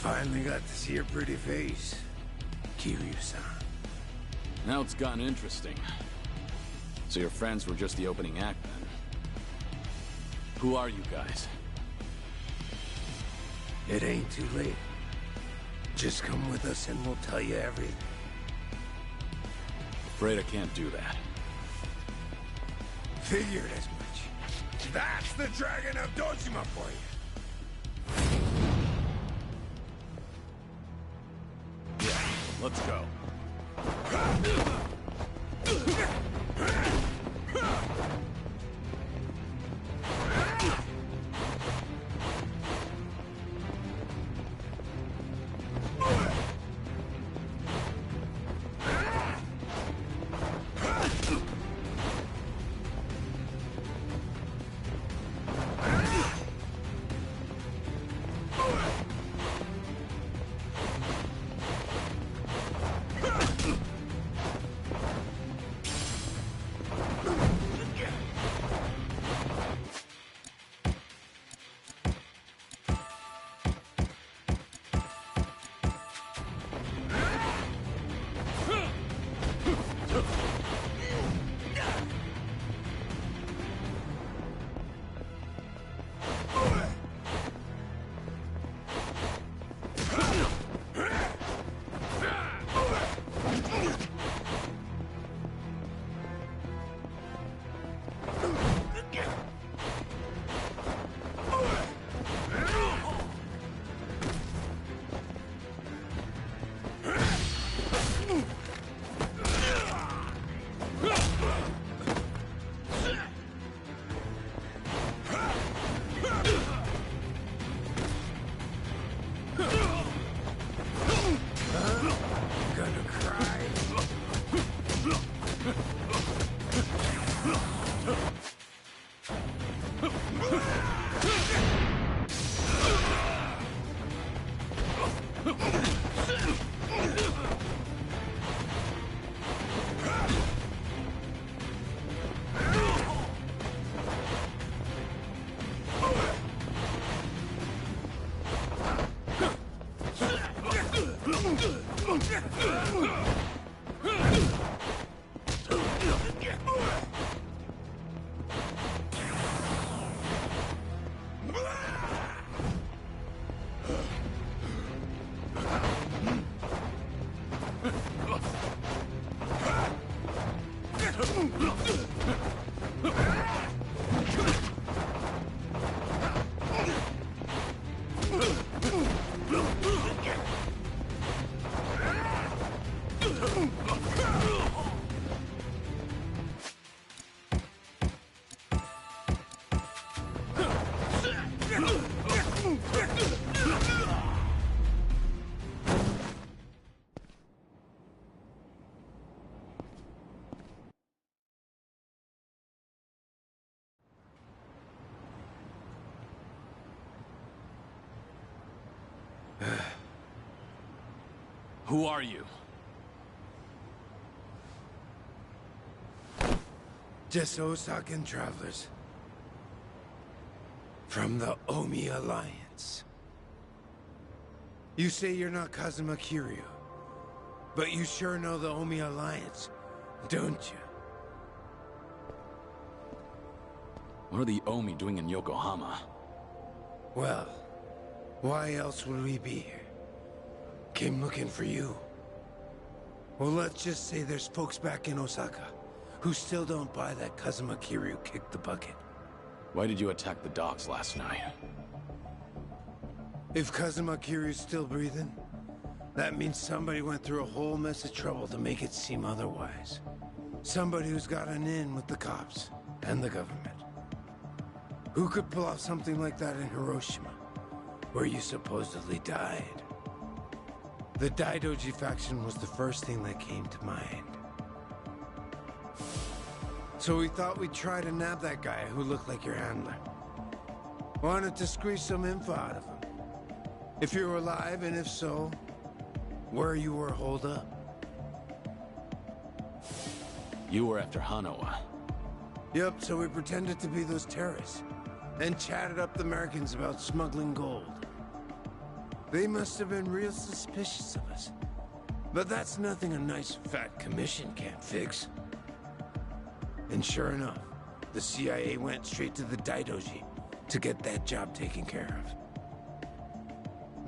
Finally got to see your pretty face, Kiryu-san. Now it's gotten interesting. So your friends were just the opening act, then? Who are you guys? It ain't too late. Just come with us and we'll tell you everything. Afraid I can't do that. Figured as much. That's the Dragon of Dojima for you. Yeah, let's go. Who are you? Just Osakan travelers. From the Omi Alliance. You say you're not Kazuma Kiryu, but you sure know the Omi Alliance, don't you? What are the Omi doing in Yokohama? Well, why else would we be here? Came looking for you. Well, let's just say there's folks back in Osaka who still don't buy that Kazuma Kiryu kicked the bucket. Why did you attack the docks last night? If Kazuma Kiryu's still breathing, that means somebody went through a whole mess of trouble to make it seem otherwise. Somebody who's got an in with the cops and the government. Who could pull off something like that in Hiroshima, where you supposedly died? The Daidoji faction was the first thing that came to mind. So we thought we'd try to nab that guy who looked like your handler. Wanted to squeeze some info out of him. If you were alive, and if so, where you were holed up. You were after Hanawa. Yep, so we pretended to be those terrorists, and chatted up the Americans about smuggling gold. They must have been real suspicious of us. But that's nothing a nice fat commission can't fix. And sure enough, the CIA went straight to the Daidoji to get that job taken care of.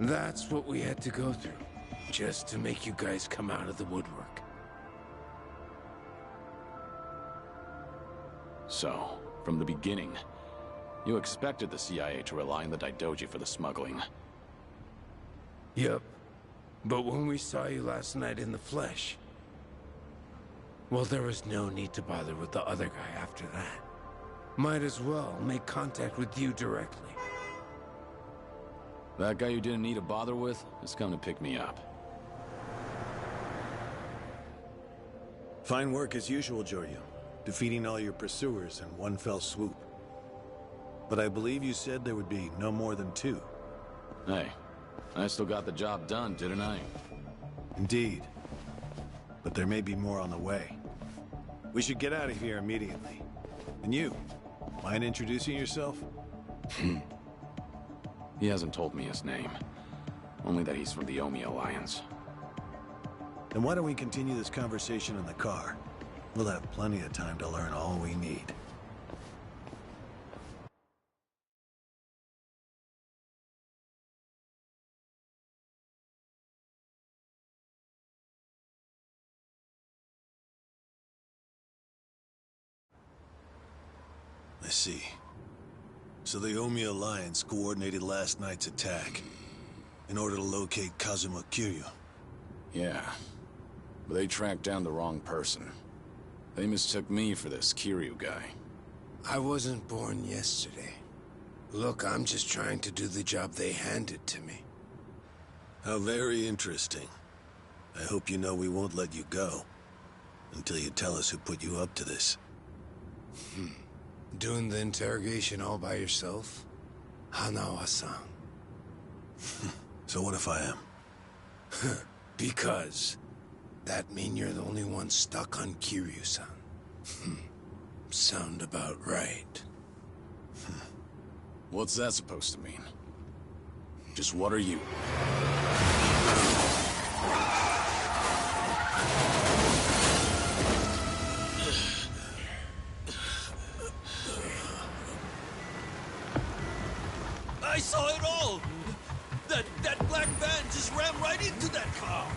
That's what we had to go through, just to make you guys come out of the woodwork. So, from the beginning, you expected the CIA to rely on the Daidoji for the smuggling. Yep. But when we saw you last night in the flesh, well, there was no need to bother with the other guy after that. Might as well make contact with you directly. That guy you didn't need to bother with has come to pick me up. Fine work as usual, Joryu. Defeating all your pursuers in one fell swoop. But I believe you said there would be no more than 2. Hey, I still got the job done, didn't I? Indeed. But there may be more on the way. We should get out of here immediately. And you, mind introducing yourself? He hasn't told me his name. Only that he's from the Omi Alliance. Then why don't we continue this conversation in the car? We'll have plenty of time to learn all we need. I see. So the Omi Alliance coordinated last night's attack in order to locate Kazuma Kiryu. Yeah, but they tracked down the wrong person. They mistook me for this Kiryu guy. I wasn't born yesterday. Look, I'm just trying to do the job they handed to me. How very interesting. I hope you know we won't let you go until you tell us who put you up to this. Doing the interrogation all by yourself? Hanawa-san. So what if I am? Because that mean you're the only one stuck on Kiryu-san. Sound about right. What's that supposed to mean? Just what are you? I saw it all! That black van just ran right into that car!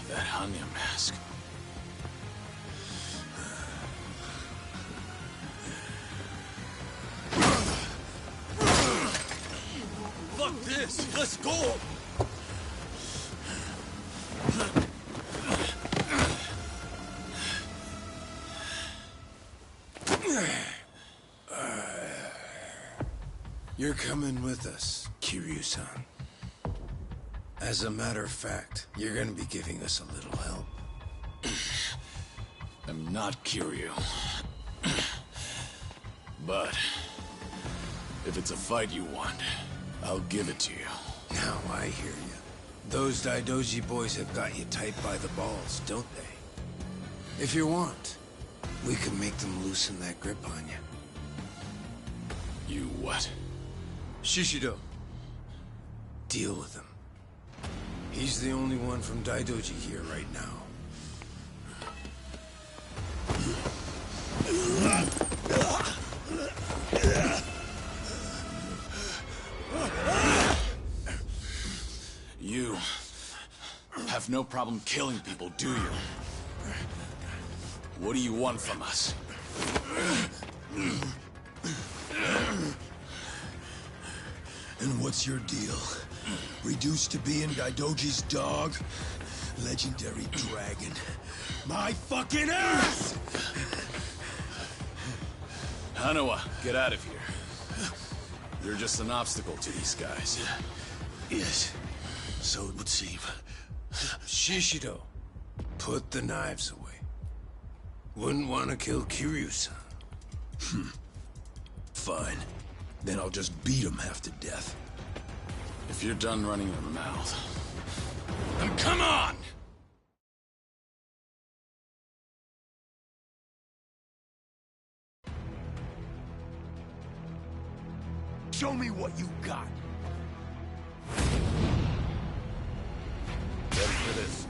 That Hanya mask. Fuck this! Let's go! You're coming with us, Kiryu-san. As a matter of fact, you're gonna be giving us a little help. I'm not Kiryu. But if it's a fight you want, I'll give it to you. Now I hear you. Those Daidoji boys have got you tight by the balls, don't they? If you want, we can make them loosen that grip on you. You what? Shishido. Deal with him. He's the only one from Daidoji here right now. You have no problem killing people, do you? What do you want from us? And what's your deal? Reduced to being Daidoji's dog? Legendary dragon. My fucking ass! Hanawa, get out of here. You're just an obstacle to these guys. Yes, so it would seem. Shishido, put the knives away. Wouldn't want to kill Kiryu-san. Fine. Then I'll just beat him half to death. If you're done running your mouth, then come on! Show me what you got. Ready for this?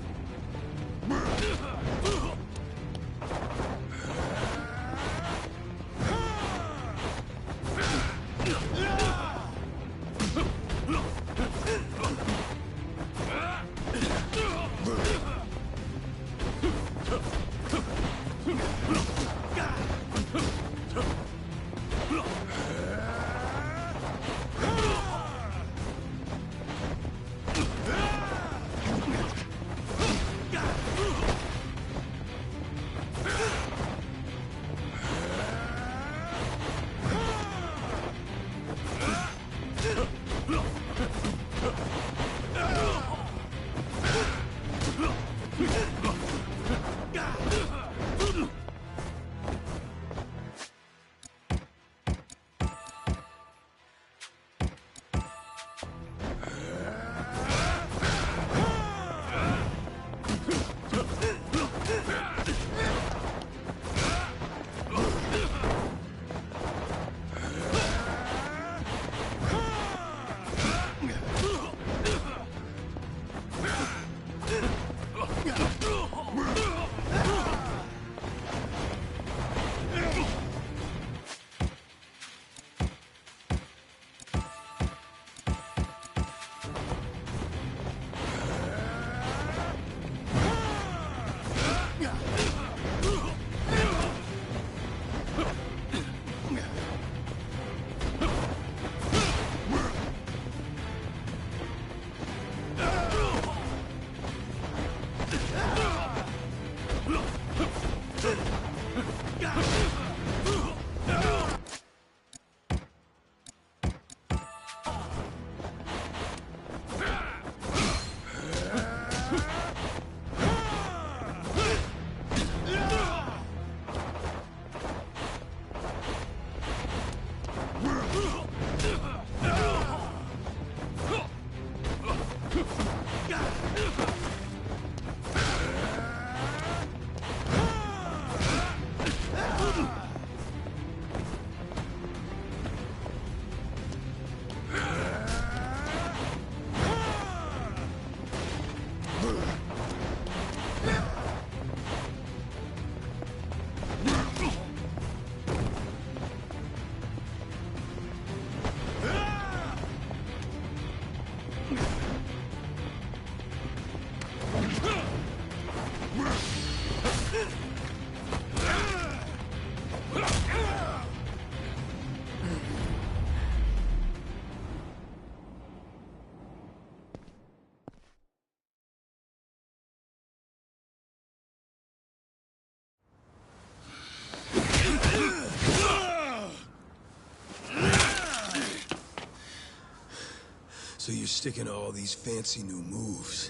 So you're sticking to all these fancy new moves.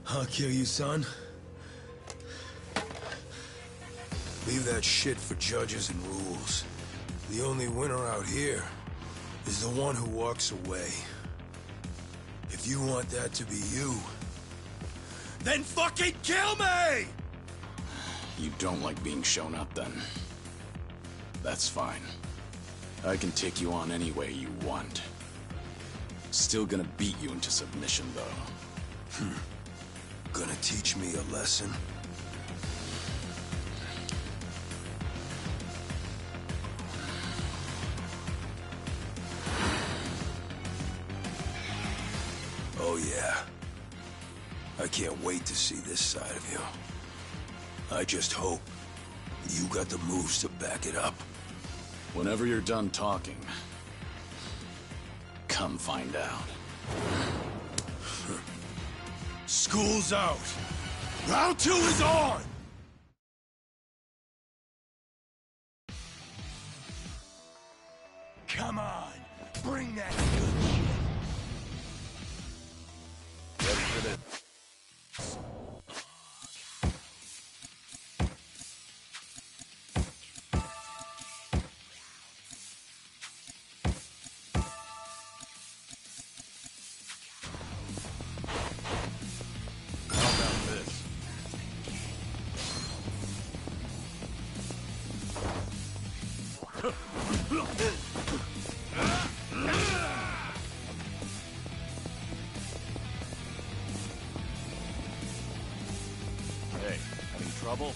Huh, Kiryu-san? Leave that shit for judges and rules. The only winner out here is the one who walks away. If you want that to be you, then fucking kill me! You don't like being shown up, then? That's fine. I can take you on any way you want. Still gonna beat you into submission, though. Gonna teach me a lesson? Oh yeah. I can't wait to see this side of you. I just hope you got the moves to back it up. Whenever you're done talking, come find out. School's out. Round 2 is on! Come on, bring that good shit. Ready for this? trouble?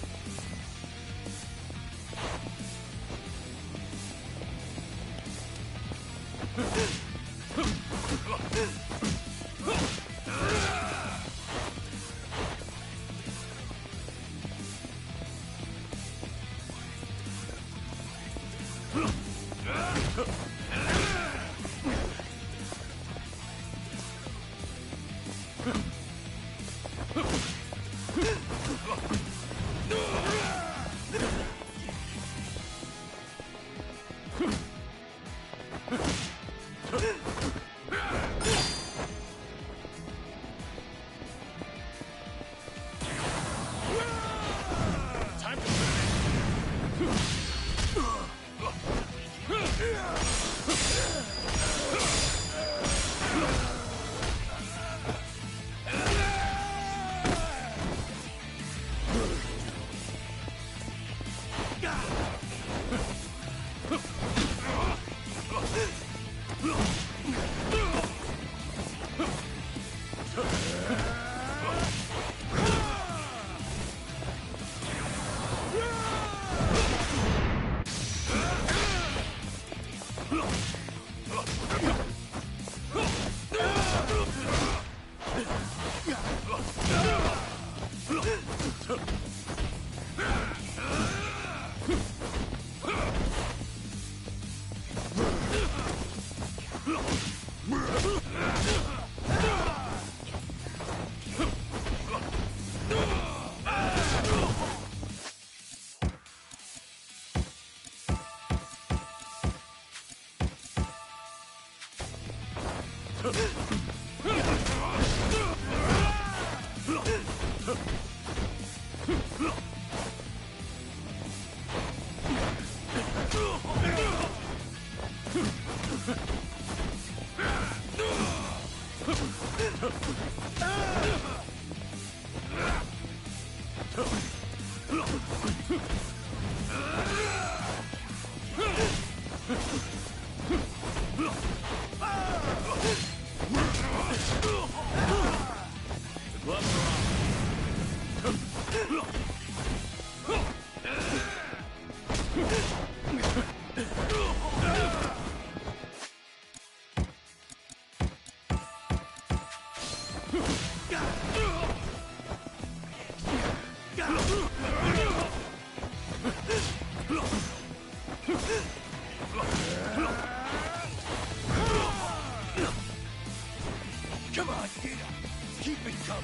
Come on, get up. Keep it coming.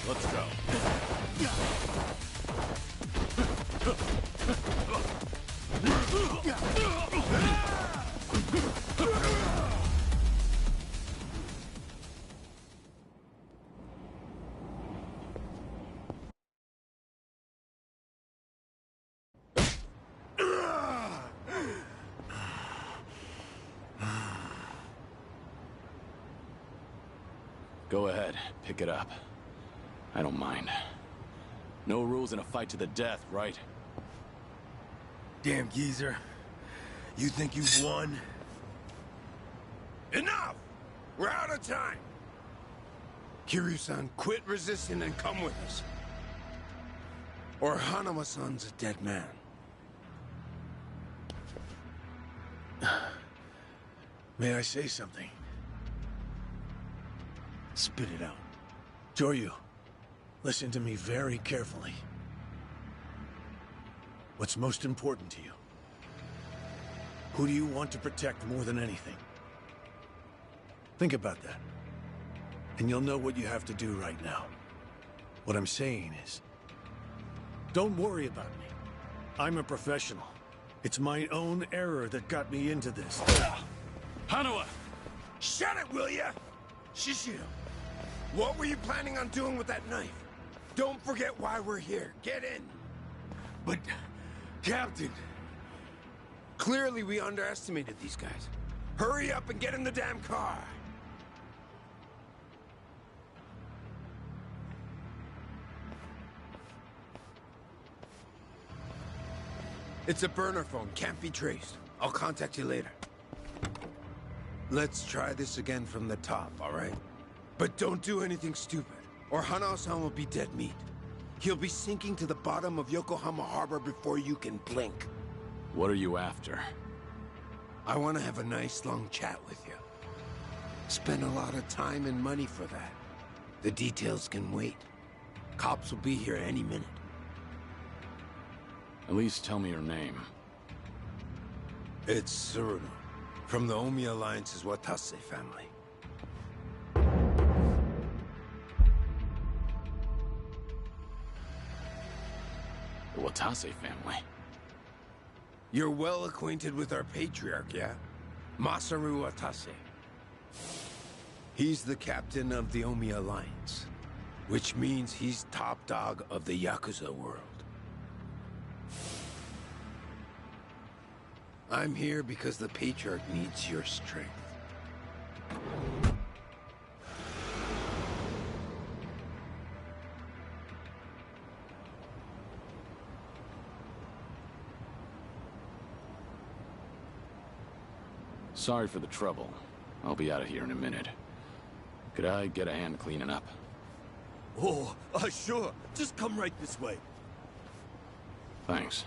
Let's go. Go ahead, pick it up. I don't mind. No rules in a fight to the death, right? Damn geezer. You think you've won? Enough! We're out of time! Kiryu-san, quit resisting and come with us. Or Hanama-san's a dead man. May I say something? Spit it out. Joryu, listen to me very carefully. What's most important to you? Who do you want to protect more than anything? Think about that. And you'll know what you have to do right now. What I'm saying is, don't worry about me. I'm a professional. It's my own error that got me into this. Hanawa! Shut it, will ya? Shishio, what were you planning on doing with that knife? Don't forget why we're here. Get in. But, Captain, clearly we underestimated these guys. Hurry up and get in the damn car. It's a burner phone, can't be traced. I'll contact you later. Let's try this again from the top, all right? But don't do anything stupid, or Hanao-san will be dead meat. He'll be sinking to the bottom of Yokohama Harbor before you can blink. What are you after? I want to have a nice long chat with you. Spend a lot of time and money for that. The details can wait. Cops will be here any minute. At least tell me your name. It's Tsuruno, from the Omi Alliance's Watase family. The Watase family? You're well acquainted with our patriarch, yeah? Masaru Watase. He's the captain of the Omi Alliance, which means he's top dog of the Yakuza world. I'm here because the patriarch needs your strength. Sorry for the trouble. I'll be out of here in a minute. Could I get a hand cleaning up? Oh, sure. Just come right this way. Thanks.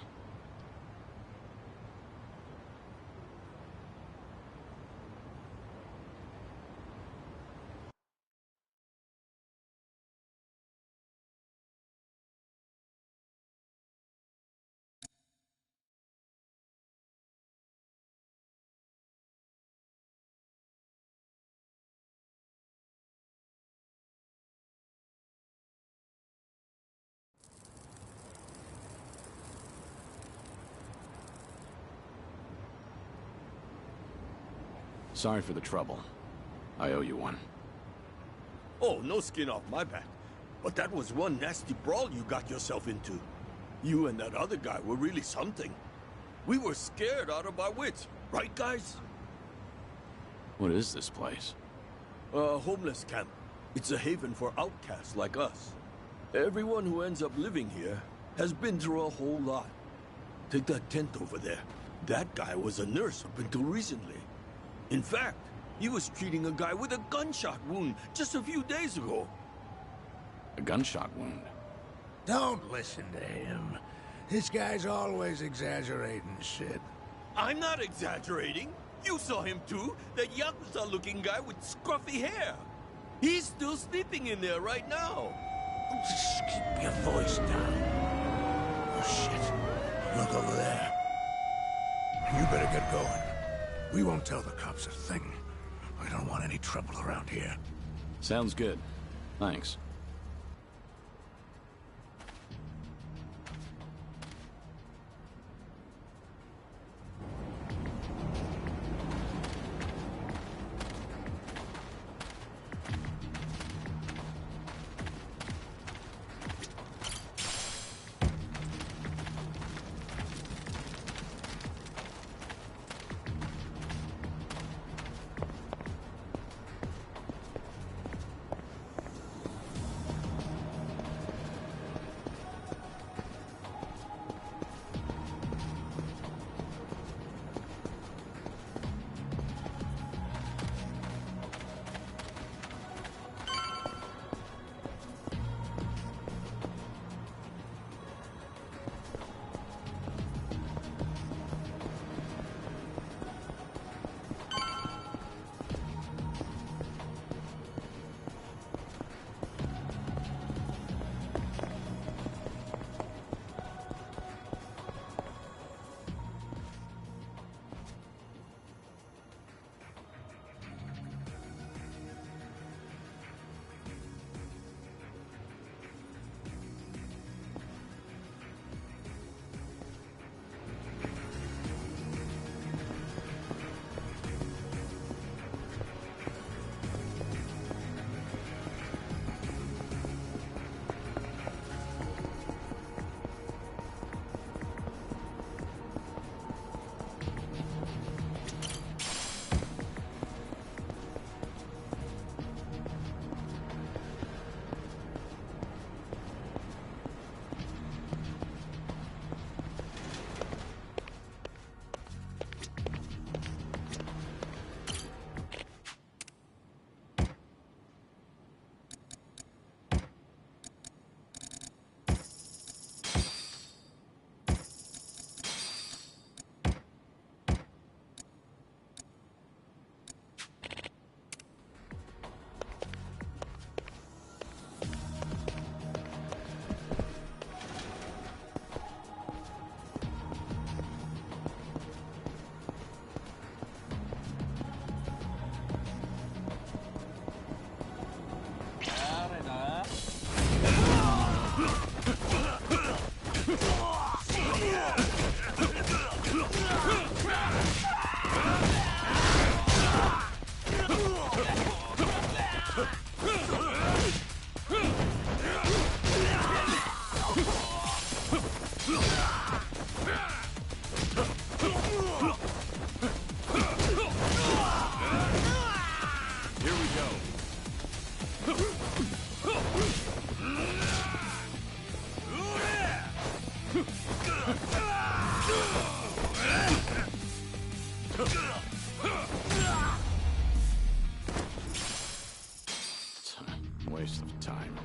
Sorry for the trouble. I owe you one. Oh, no skin off my back. But that was one nasty brawl you got yourself into. You and that other guy were really something. We were scared out of our wits, right, guys? What is this place? A homeless camp. It's a haven for outcasts like us. Everyone who ends up living here has been through a whole lot. Take that tent over there. That guy was a nurse up until recently. In fact, he was treating a guy with a gunshot wound just a few days ago. A gunshot wound? Don't listen to him. This guy's always exaggerating shit. I'm not exaggerating. You saw him too. That Yakuza-looking guy with scruffy hair. He's still sleeping in there right now. Just keep your voice down. Oh, shit. Look over there. You better get going. We won't tell the cops a thing. I don't want any trouble around here. Sounds good. Thanks. waste of time.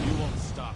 You won't stop.